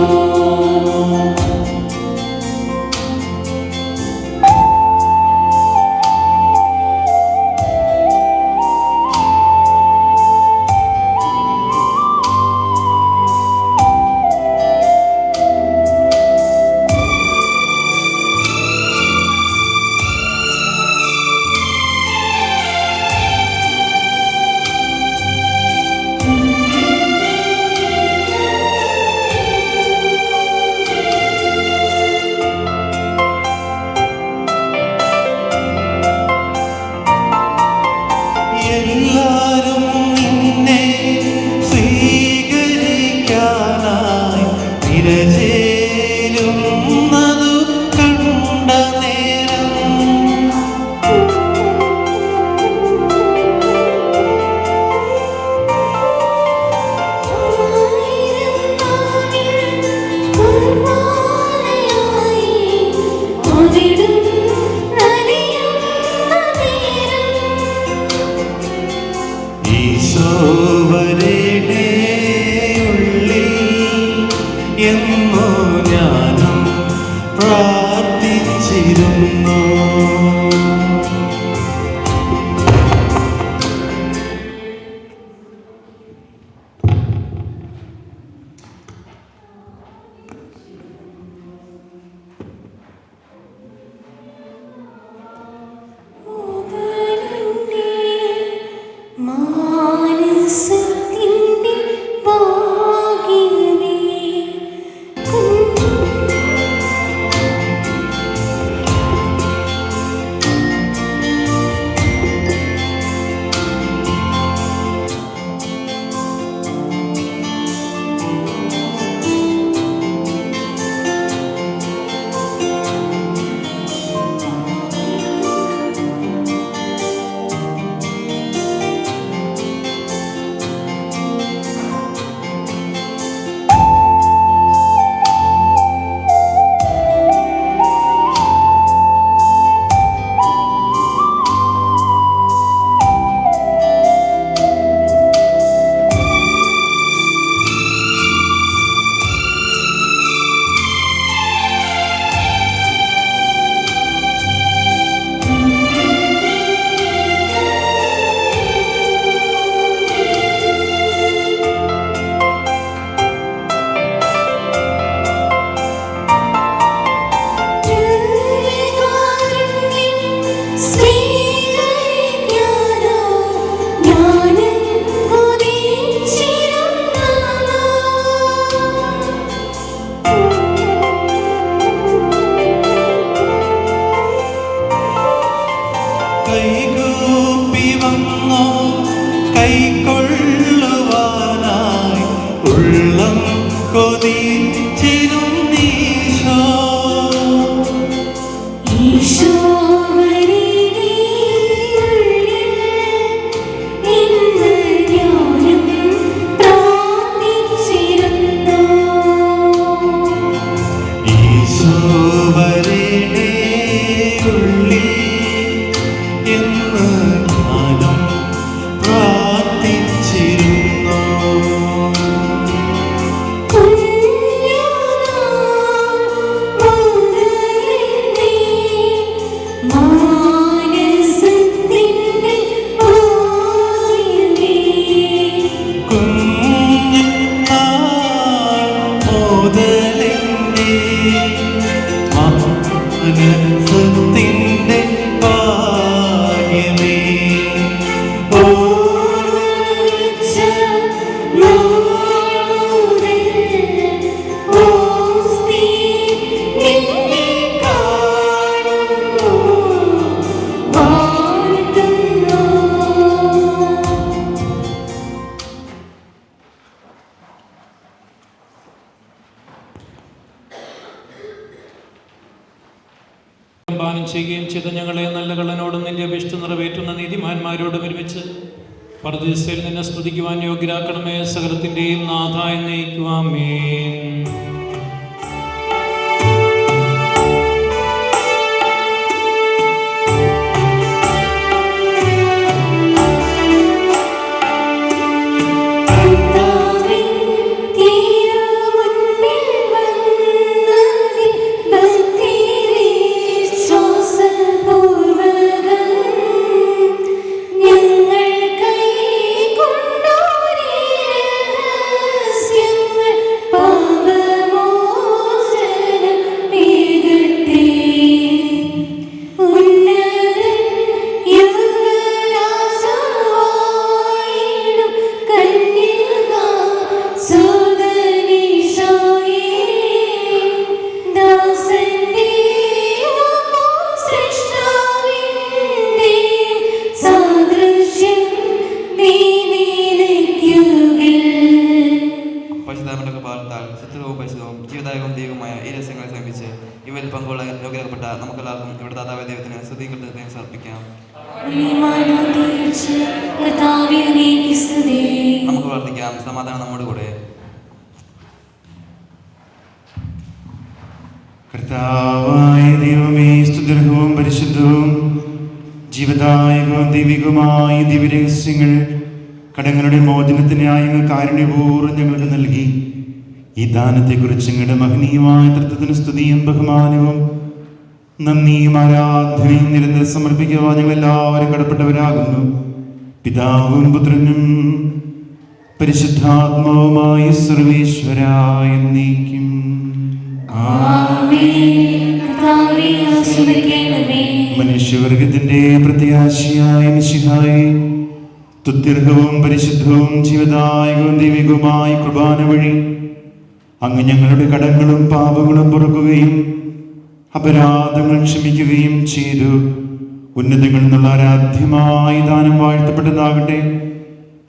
എല്ലാരും നിന്നെ സ്വീകരിക്കാനായി നിരചേരുന്നതു കണ്ട നേരം ഈശോവരുടെ ഉള്ളിൽ എന്നോ ഞാനും പ്രാർത്ഥിച്ചിരുന്നു. മനസ്സത്തിൻ്റെ ഭാഗ്യമേ. പാനം ചെയ്യുകയും ചെയ്ത ഞങ്ങളെ നല്ല കള്ളനോടും നിന്റെ അപേക്ഷ നിറവേറ്റുന്ന നീതിമാന്മാരോടും ഒരുമിച്ച് പർദീസയിൽ നിന്നെ സ്തുതിക്കുവാൻ യോഗ്യരാക്കണമേ. സകലത്തിൻ്റെയും നാഥ എന്നേക്കുവാമേൻ. ജീവദായകവും ദൈവമായ ഈ രഹസ്യങ്ങളെ സമീപിച്ച് ഇവരിൽ പങ്കുകൊള്ളാൻ യോഗ്യരാക്കപ്പെട്ട നമുക്കെല്ലാവർക്കും ഇവിടെ ദാതാവായ ദൈവത്തിന് സ്തുതികൃതജ്ഞതയും സമർപ്പിക്കാം. നമുക്ക് പ്രാർത്ഥിക്കാം. സമാധാനം നമ്മോട് കൂടെ. കർത്താവായ ദൈവമേ, സ്തുത്യർഹവും പരിശുദ്ധവും ജീവദായകവും ദൈവികവുമായ ദിവ്യരഹസ്യങ്ങൾ കടങ്ങളുടെ മോചനത്തിനായി കാരുണ്യപൂർവ്വം ഞങ്ങൾക്ക് നൽകി. ഈ ദാനത്തെക്കുറിച്ച് ഞങ്ങളുടെ മഹനീയമായ തത്വത്തിന് സ്തുതിയും ബഹുമാനവും നന്ദിയും ആരാധനയും നിരന്തരം സമർപ്പിക്കുവാൻ ഞങ്ങളെല്ലാവരും കടപ്പെട്ടവരാകുന്നു. പിതാവും പുത്രനും പരിശുദ്ധാത്മാവുമായ സർവേശ്വരായ എന്നേക്കും. മനുഷ്യവർഗത്തിന്റെ പ്രത്യാശയായ മിശിഹായേ, സ്തുത്യർഹവും പരിശുദ്ധവും ജീവദായകവും ദൈവികവുമായ കുർബാന വഴി അങ്ങ് ഞങ്ങളുടെ കടങ്ങളും പാപങ്ങളും പൊറുക്കുകയും അപരാധങ്ങൾ ക്ഷമിക്കുകയും ചെയ്തു. ഉന്നതങ്ങളിൽ നിന്നുള്ള ആരാധ്യമായ ദാനം വാഴ്ത്തപ്പെട്ടതാകട്ടെ.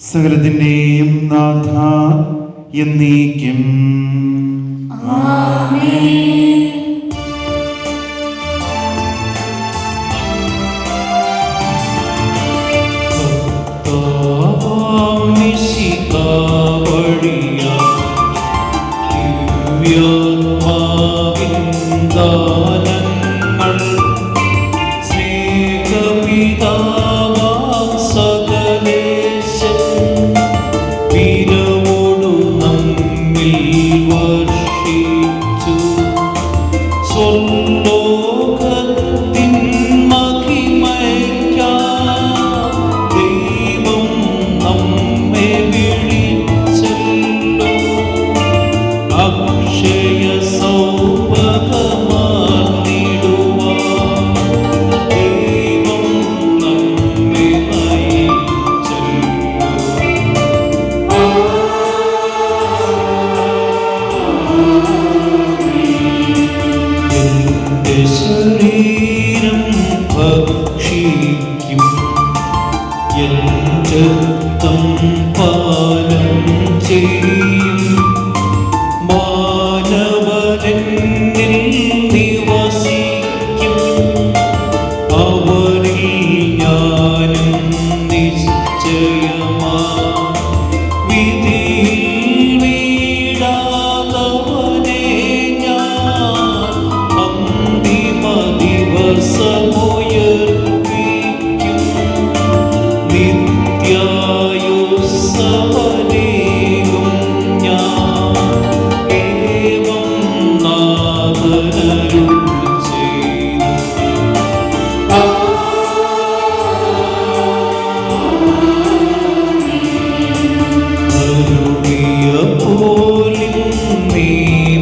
സകലത്തിൻ്റെയും നാഥ എന്നേക്കും.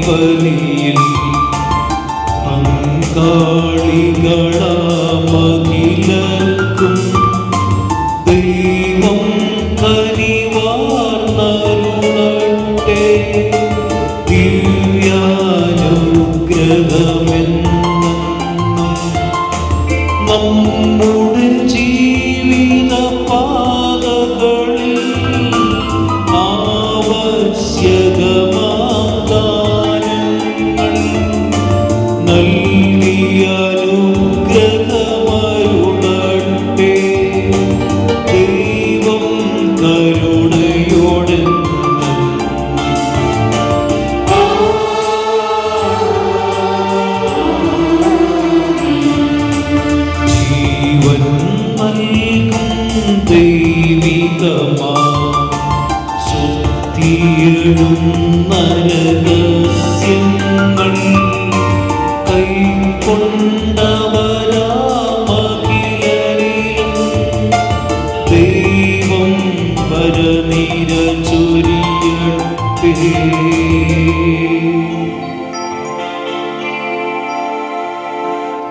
ബലിയിൽ കാളികളാമഖിലർക്കും ദൈവം കനിവാർന്നരുളട്ടെ. ദിവ്യാനുഗ്രഹമെന്നും നമ്മുടെ ജീവിത പാതകളിൽ ആവശ്യകമാം ദാനങ്ങൾ നൽകി അനുഗ്രഹമരുളട്ടെ. ദൈവം കരുണയോടെ ജീവൻ നൽകും ദൈവികമാ സുത്തിയിടുന്ന രഹസ്യങ്ങൾ കൈക്കൊണ്ടവരാമഖിലരിലും ദൈവം പരനിര ചൊരിയട്ടെ.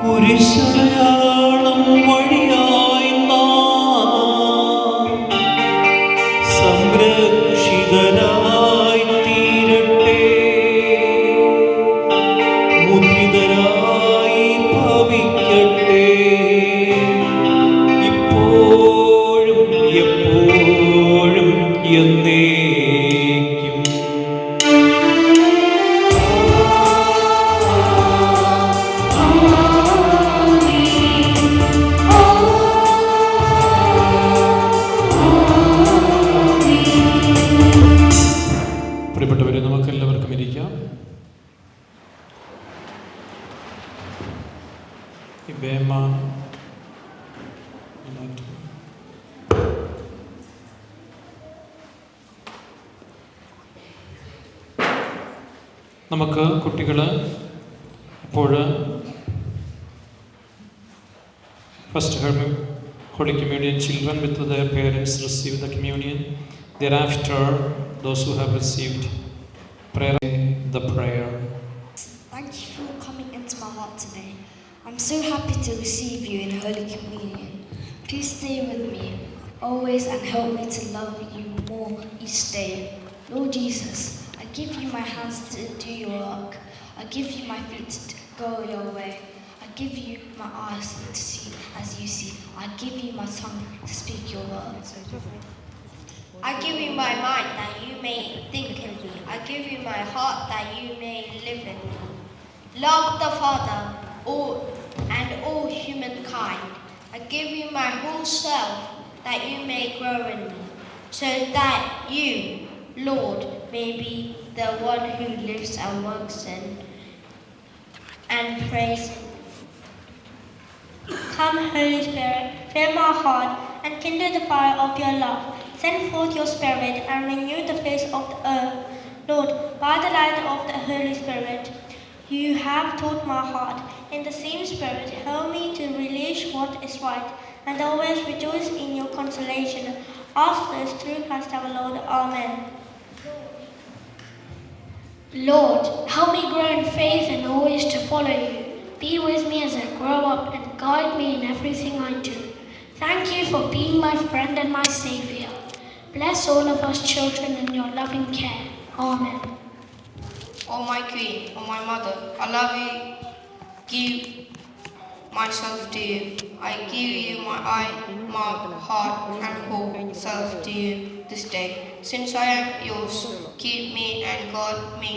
കുരിശടയാളം വഴിയായി നാം സംരക്ഷിതരായി തീരട്ടെ. മുദ്രിതരായി ഭവിക്കട്ടെ. ഇപ്പോഴും എപ്പോഴും എന്നേക്കും. പ്രിയപ്പെട്ടവരെ, നമുക്കെല്ലാവർക്കും ഇരിക്കാം. ഈ ബേമ നമുക്ക് കുട്ടികൾ ഇപ്പോൾ first Holy Communion children with their parents receive the communion. Thereafter, those who have received prayer, the prayer. Thank you for coming into my heart today. I'm so happy to receive you in Holy Communion. Please stay with me always and help me to love you more each day. Lord Jesus, I give you my hands to do your work. I give you my feet to go your way. I give you my eyes to see as you see. I give you my tongue to speak your words. I give you my mind that you may think in me. I give you my heart that you may live in me. Love the Father and all humankind. I give you my whole self that you may grow in me, so that you, Lord, may be the one who lives and works in and prays. Come, Holy Spirit, fill my heart and kindle the fire of your love. Send forth your Spirit and renew the face of the earth. Lord, by the light of the Holy Spirit, you have taught my heart. In the same Spirit, help me to release what is right and always rejoice in your consolation. Ask this through Christ our Lord. Amen. Lord, help me grow in faith and always to follow you. Be with me as I grow up and guide me in everything I do. Thank you for being my friend and my Savior. Bless all of us children in your loving care. Amen. Oh my Queen, oh my Mother, I love you, give myself to you. I give you my eye, my heart and whole self to you this day. Since I am yours, keep me and guard me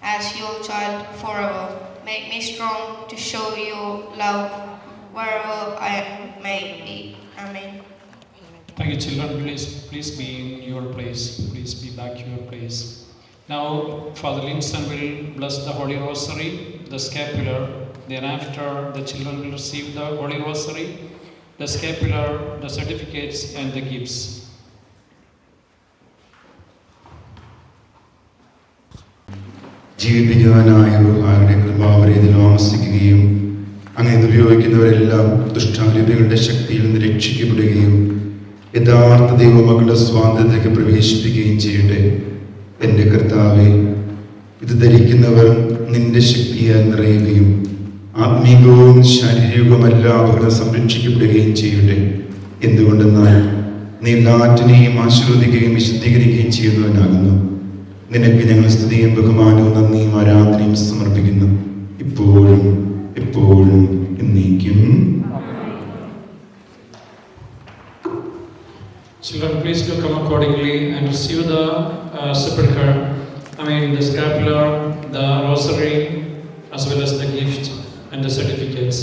as your child forever. Make me strong to show your love wherever I may be. Amen. Thank you, children. Please be in your place. Please be back to your place. Now, Father Linson will bless the Holy Rosary, the scapular. Thereafter, the children will receive the Holy Rosary, the scapular, the certificates, and the gifts. ജീവിപ്പിക്കുവാനായ റുഹായുടെ കൃപാവരയിൽ താമസിക്കുകയും അങ്ങനെ ഉപയോഗിക്കുന്നവരെല്ലാം ദുഷ്ടാരൂപികളുടെ ശക്തിയിൽ നിന്ന് രക്ഷിക്കപ്പെടുകയും യഥാർത്ഥ ദൈവമക്കളുടെ സ്വാതന്ത്ര്യത്തിലേക്ക് പ്രവേശിപ്പിക്കുകയും ചെയ്യട്ടെ. എൻ്റെ കർത്താവേ, ഇത് ധരിക്കുന്നവർ നിന്റെ ശക്തിയാൽ നിറയുകയും ആത്മീകവും ശാരീരികവുമെല്ലാം അവിടെ സംരക്ഷിക്കപ്പെടുകയും ചെയ്യട്ടെ. എന്തുകൊണ്ടെന്നാൽ നീ എല്ലാറ്റിനെയും ആശീർവദിക്കുകയും വിശുദ്ധീകരിക്കുകയും ചെയ്യുന്നവനാകുന്നു. നിനക്ക് ഞങ്ങൾ സ്തുതിയും ബഹുമാനവും നന്ദിയും ആരാധനയും സമർപ്പിക്കുന്നു, ഇപ്പോഴും എപ്പോഴും എന്നേക്കും. Children, please do come accordingly and receive the sepulchre, the scapular, the rosary, as well as the gift and the certificates.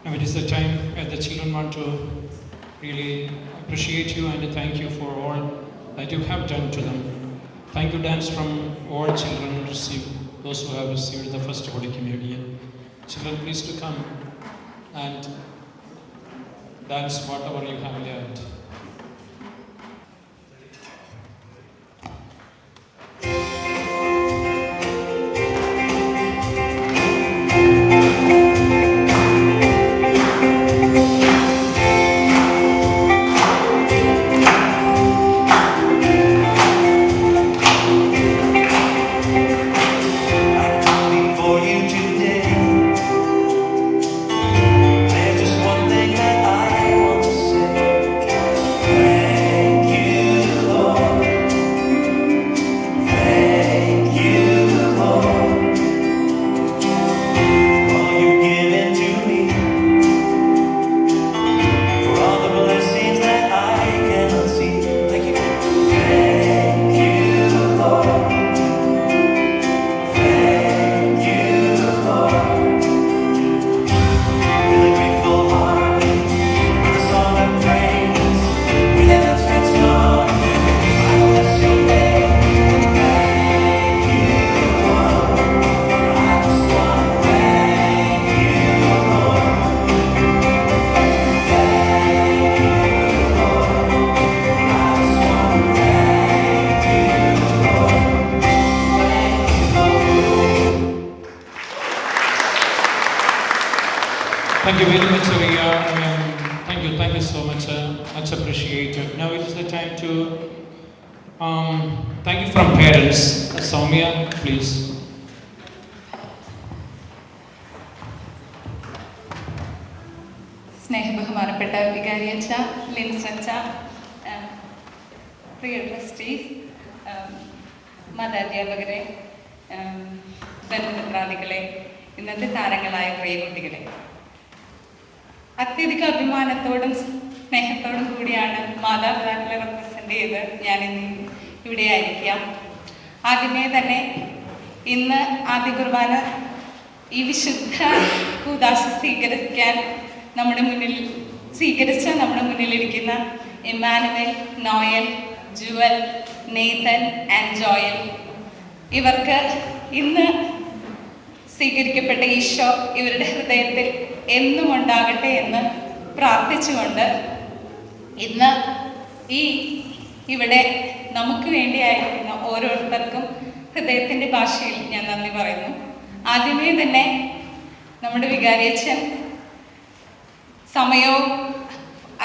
Now it is the time where the children want to really appreciate you and thank you for all that you have done to them. Thank you dance from all children those who have received the first Holy Communion. Children, please to come and dance whatever you have learned. Thank you very much, Ria. Thank you so much. Much appreciated. Now it is the time to thank you from parents. Soumya, please. സ്നേഹബഹുമാനപ്പെട്ട വികാരിയച്ഛ, ലിൻസച്ച, പ്രിയ ട്രസ്റ്റീസ്, മതാധ്യാപകരെ, ബന്ധുമിത്രാദികളെ, ഇന്നത്തെ താരങ്ങളായ പ്രിയ കുട്ടികളെ, അത്യധിക അഭിമാനത്തോടും സ്നേഹത്തോടും കൂടിയാണ് മാതാപിതാക്കളെ റെപ്രസെൻ്റ് ചെയ്ത് ഞാനിന്ന് ഇവിടെ ആയിരിക്കാം. ആദ്യമേ തന്നെ ഇന്ന് ആദ്യ കുർബാന ഈ വിശുദ്ധ കൂദാശ സ്വീകരിച്ച നമ്മുടെ മുന്നിലിരിക്കുന്ന ഇമ്മാനുവൽ, നോയൽ, ജുവൽ, നെയ്തൻ ആൻഡ് ജോയൽ, ഇവർക്ക് ഇന്ന് സ്വീകരിക്കപ്പെട്ട ഈശോ ഇവരുടെ ഹൃദയത്തിൽ എന്നും ഉണ്ടാകട്ടെ എന്ന് പ്രാർത്ഥിച്ചുകൊണ്ട് ഇന്ന് ഇവിടെ നമുക്ക് വേണ്ടിയായിരിക്കുന്ന ഓരോരുത്തർക്കും ഹൃദയത്തിൻ്റെ ഭാഷയിൽ ഞാൻ നന്ദി പറയുന്നു. ആദ്യമേ തന്നെ നമ്മുടെ വികാരിയച്ഛൻ സമയവും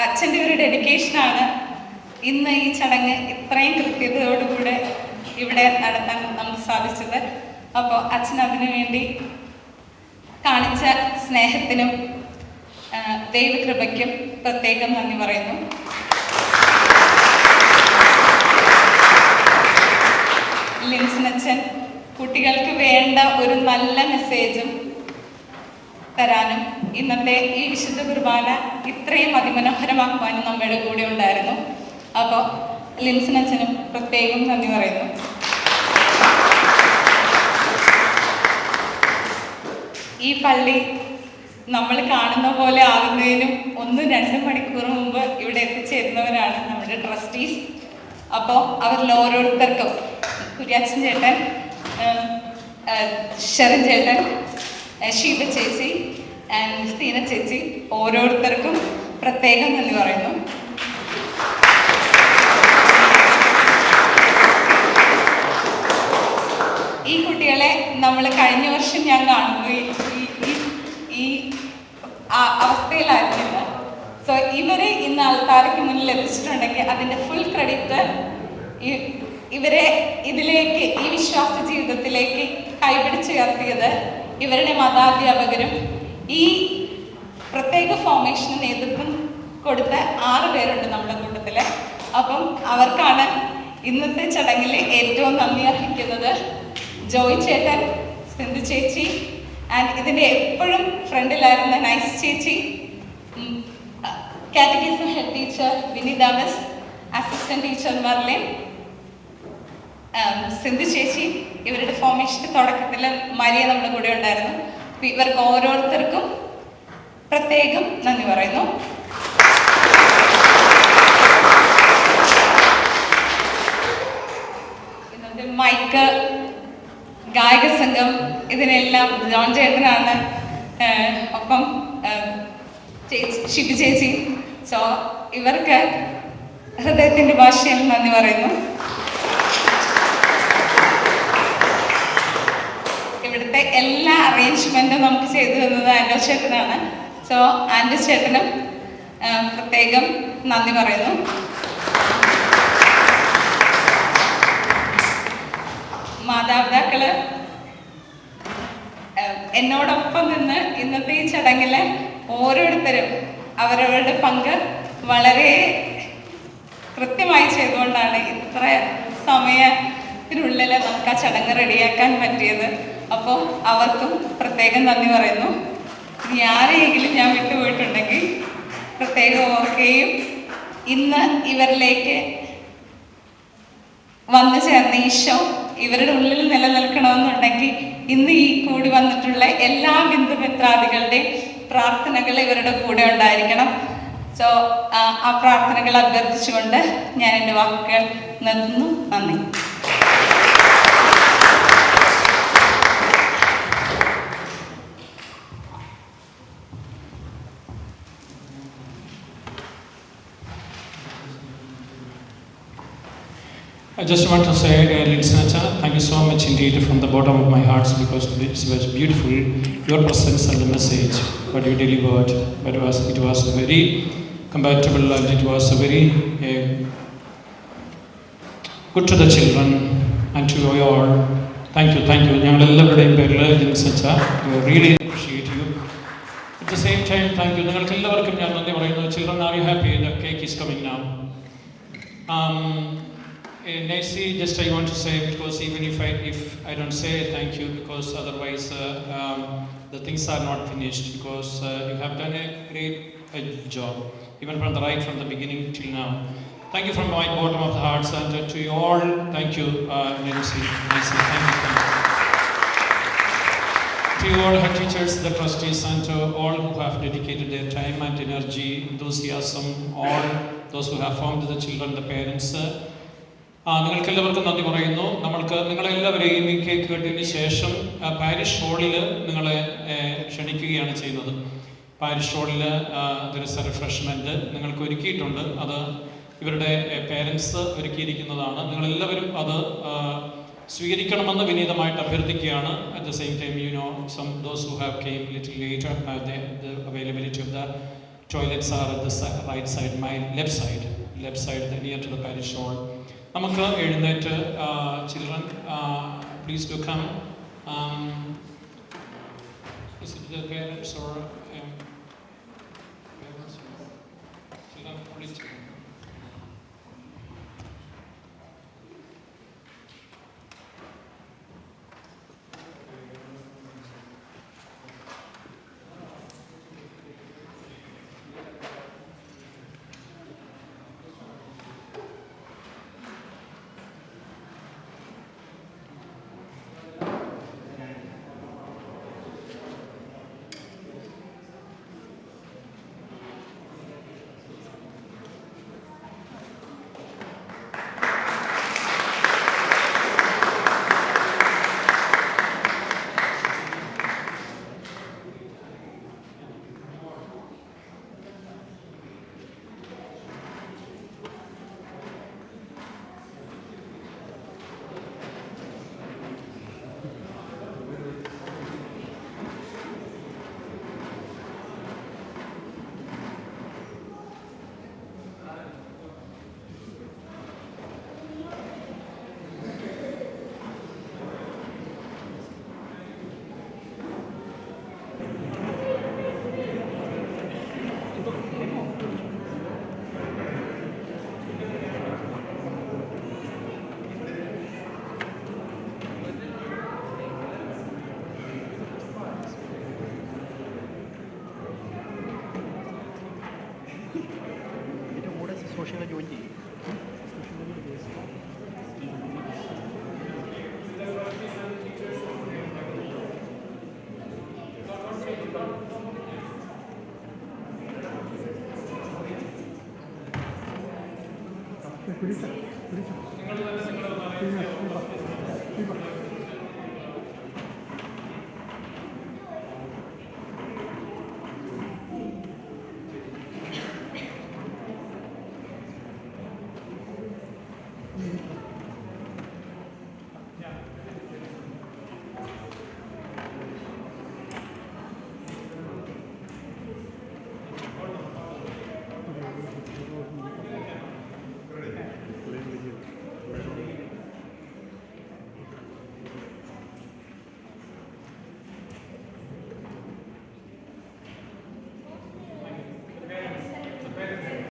അച്ഛൻ്റെ ഒരു ഡെഡിക്കേഷനാണ് ഇന്ന് ഈ ചടങ്ങ് ഇത്രയും കൃത്യതയോടുകൂടെ ഇവിടെ നടത്താൻ നമുക്ക് സാധിച്ചത്. അപ്പോൾ അച്ഛൻ അതിനു വേണ്ടി കാണിച്ച സ്നേഹത്തിനും ദൈവകൃപയ്ക്കും പ്രത്യേകം നന്ദി പറയുന്നു. ലിൻസനച്ഛൻ കുട്ടികൾക്ക് വേണ്ട ഒരു നല്ല മെസ്സേജും തരാനും ഇന്നത്തെ ഈ വിശുദ്ധ കുർബാന ഇത്രയും അതിമനോഹരമാക്കുവാനും നമ്മുടെ കൂടെ ഉണ്ടായിരുന്നു. അപ്പോൾ ലിൻസനച്ഛനും പ്രത്യേകം നന്ദി പറയുന്നു. ഈ പള്ളി നമ്മൾ കാണുന്ന പോലെ ആകുന്നതിനും 1-2 മണിക്കൂർ മുമ്പ് ഇവിടെ എത്തിച്ചേരുന്നവരാണ് നമ്മുടെ ട്രസ്റ്റീസ്. അപ്പോൾ അവരിൽ ഓരോരുത്തർക്കും കുര്യാച്ചൻ ചേട്ടൻ, ഷെറിൻ ചേട്ടൻ, ഷീബ ചേച്ചി ആൻഡ് സീന ചേച്ചി, ഓരോരുത്തർക്കും പ്രത്യേകം നന്ദി പറയുന്നു. ഈ കുട്ടികളെ നമ്മൾ കഴിഞ്ഞ വർഷം ഞാൻ കാണുമ്പോൾ ഈ അവസ്ഥയിലായിരുന്നില്ല. സോ ഇവരെ ഇന്ന് ആൾക്കാർക്ക് മുന്നിൽ എത്തിച്ചിട്ടുണ്ടെങ്കിൽ അതിൻ്റെ ഫുൾ ക്രെഡിറ്റ് ഇവരെ ഇതിലേക്ക്, ഈ വിശ്വാസ ജീവിതത്തിലേക്ക് കൈപിടിച്ചുയർത്തിയത് ഇവരുടെ മതാധ്യാപകരും ഈ പ്രത്യേക ഫോർമേഷന് നേതൃത്വം കൊടുത്ത 6 പേരുണ്ട് നമ്മുടെ കൂട്ടത്തിൽ. അപ്പം അവർക്കാണ് ഇന്നത്തെ ചടങ്ങിൽ ഏറ്റവും നന്ദി അർഹിക്കുന്നത്. ജോയ് ചേട്ടൻ, സിന്ധു ചേച്ചി ആൻഡ് ഇതിൻ്റെ എപ്പോഴും ഫ്രണ്ടിലായിരുന്ന നൈസ് ചേച്ചി, catechism head teacher Vinitha miss, assistant teacher Merlin, Sindhu ചേച്ചി, ഇവരുടെ ഫോർമേഷൻ്റെ തുടക്കത്തിൽ മരിയ നമ്മുടെ കൂടെ ഉണ്ടായിരുന്നു. ഇവർക്ക് ഓരോരുത്തർക്കും പ്രത്യേകം നന്ദി പറയുന്നു. ഇന്നത്തെ മൈക്ക്, ഗായക സംഘം, ഇതിനെല്ലാം ജോൺ ചേട്ടനാണ്, ഒപ്പം ഷിബി ചേച്ചി. സോ ഇവർക്ക് ഹൃദയത്തിൻ്റെ ഭാഷയിൽ നന്ദി പറയുന്നു. ഇവിടുത്തെ എല്ലാ അറേഞ്ച്മെൻറ്റും നമുക്ക് ചെയ്തു തന്നത് ആൻഡോ ചേട്ടനാണ്. സോ ആൻഡോ ചേട്ടനും പ്രത്യേകം നന്ദി പറയുന്നു. മാതാപിതാക്കള് എന്നോടൊപ്പം നിന്ന് ഇന്നത്തെ ഈ ചടങ്ങിൽ ഓരോരുത്തരും അവരവരുടെ പങ്ക് വളരെ കൃത്യമായി ചെയ്തുകൊണ്ടാണ് ഇത്ര സമയത്തിനുള്ളിൽ നമുക്ക് ആ ചടങ്ങ് റെഡിയാക്കാൻ പറ്റിയത്. അപ്പോൾ അവർക്കും പ്രത്യേകം നന്ദി പറയുന്നു. ഇനി ആരെയെങ്കിലും ഞാൻ വിട്ടുപോയിട്ടുണ്ടെങ്കിൽ പ്രത്യേകം ഓർക്കുകയും ഇന്ന് ഇവരിലേക്ക് വന്നു ചേർന്ന ഈശോ ഇവരുടെ ഉള്ളിൽ നിലനിൽക്കണമെന്നുണ്ടെങ്കിൽ ഇന്ന് ഈ കൂടി വന്നിട്ടുള്ള എല്ലാ ബന്ധുമിത്രാദികളുടെയും പ്രാർത്ഥനകൾ ഇവരുടെ കൂടെ ഉണ്ടായിരിക്കണം. സോ ആ പ്രാർത്ഥനകൾ അഭ്യർത്ഥിച്ചുകൊണ്ട് ഞാൻ എൻ്റെ വാക്കുകൾ നിർത്തുന്നു. നന്ദി. I just want to say, Linsanacha, thank you so much indeed from the bottom of my heart, because it was beautiful, your presence and the message, what you delivered. But it was very compatible and it was very good to the children and to you all. Thank you. ഞങ്ങളെല്ലാവരുടെയും പേരിൽ ലിൻസച്ച, we really appreciate you. At the same time, thank you. നിങ്ങൾക്ക് എല്ലാവർക്കും ഞാൻ നന്ദി പറയുന്നു. Children, are you happy? The cake is coming now. Nancy, just I want to say, because even if I don't say thank you, because otherwise the things are not finished, because you have done a great job, even from the beginning till now. Thank you from my bottom of the heart, and to you all, thank you, Nancy, thank you. To you all, her teachers, the trustees, and to all who have dedicated their time and energy, enthusiasm, all those who have formed the children, the parents. നിങ്ങൾക്കെല്ലാവർക്കും നന്ദി പറയുന്നു. നിങ്ങളെല്ലാവരെയും ഈ കേക്ക് കട്ടിന് ശേഷം പാരിഷ് ഹാളിൽ നിങ്ങളെ ക്ഷണിക്കുകയാണ് ചെയ്യുന്നത്. പാരിഷ് ഹാളിൽ ഒരു റിഫ്രഷ്മെൻറ്റ് നിങ്ങൾക്ക് ഒരുക്കിയിട്ടുണ്ട്. അത് ഇവരുടെ പേരൻസ് ഒരുക്കിയിരിക്കുന്നതാണ്. നിങ്ങളെല്ലാവരും അത് സ്വീകരിക്കണമെന്ന് വിനീതമായിട്ട് അഭ്യർത്ഥിക്കുകയാണ്. At the same time, those who have came little later, the availability of the toilets are at the right side, my left side, near to the parish hall. നമുക്ക് എഴുന്നേറ്റ് children, please do come. Is it the parents or parents? Children, please. നിങ്ങൾ